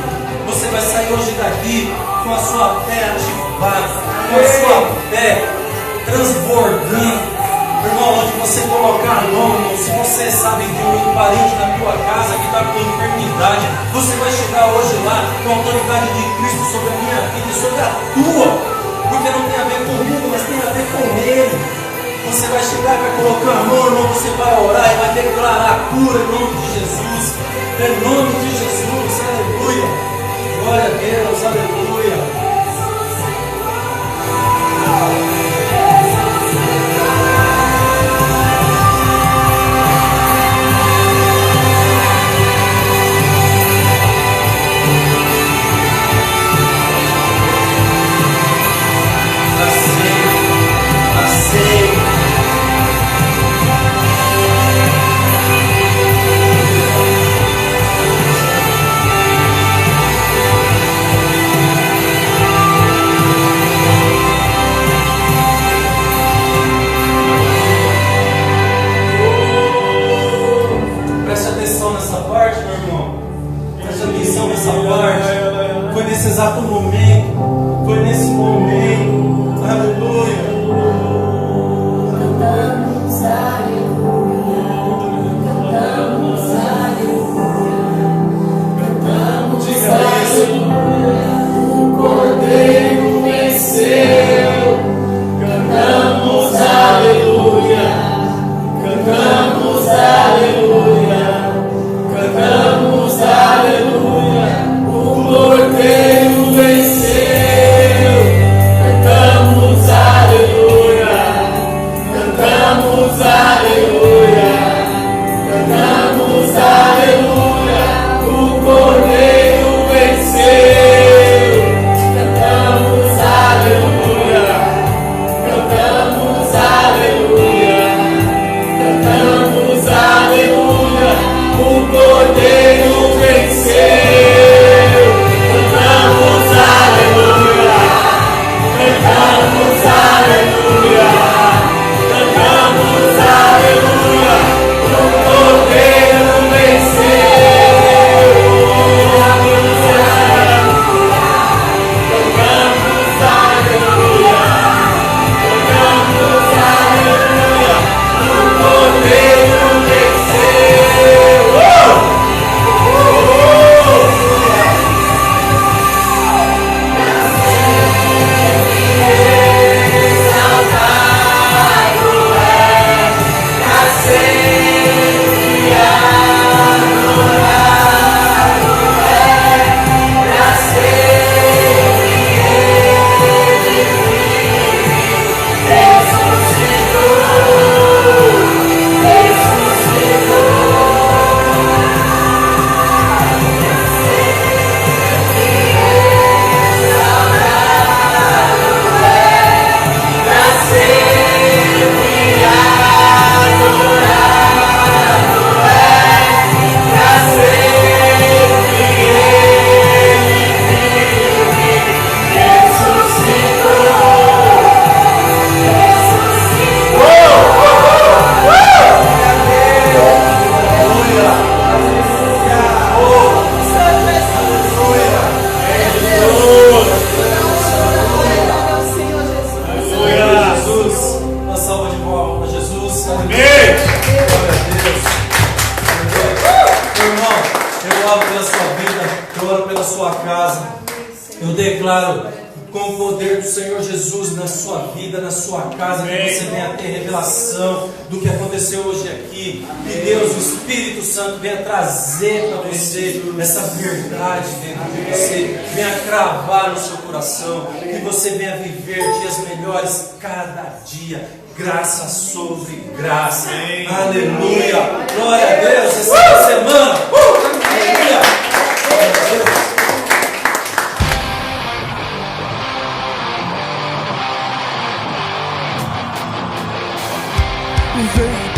Você vai sair hoje daqui com a sua fé ativada, com a sua fé transbordando. Irmão, onde você colocar a mão, irmão, se você sabe de um parente na tua casa que está com enfermidade, você vai chegar hoje lá com a autoridade de Cristo sobre a minha vida e sobre a tua, porque não tem a ver comigo, mas tem a ver com Ele. Você vai chegar e vai colocar a mão, irmão, você vai orar e vai declarar a cura em nome de Jesus, em nome de Jesus, aleluia, glória a Deus, aleluia. Foi nesse exato momento, foi nesse momento, aleluia. Cantamos aleluia, cantamos aleluia, cantamos aleluia, o Cordeiro venceu. Cantamos aleluia, cantamos aleluia, cantamos aleluia. O Cordeiro venceu, cantamos aleluia, cantamos aleluia, cantamos aleluia. O Cordeiro venceu, cantamos aleluia, cantamos aleluia, cantamos aleluia. O Cordeiro venceu. Eu declaro com o poder do Senhor Jesus na sua vida, na sua casa, que você venha ter revelação do que aconteceu hoje aqui. Que Deus, o Espírito Santo, venha trazer para você essa verdade dentro de você, venha cravar no seu coração, que você venha viver dias melhores cada dia. Graça sobre graça. Aleluia. Glória a Deus. Essa semana. Aleluia. Vem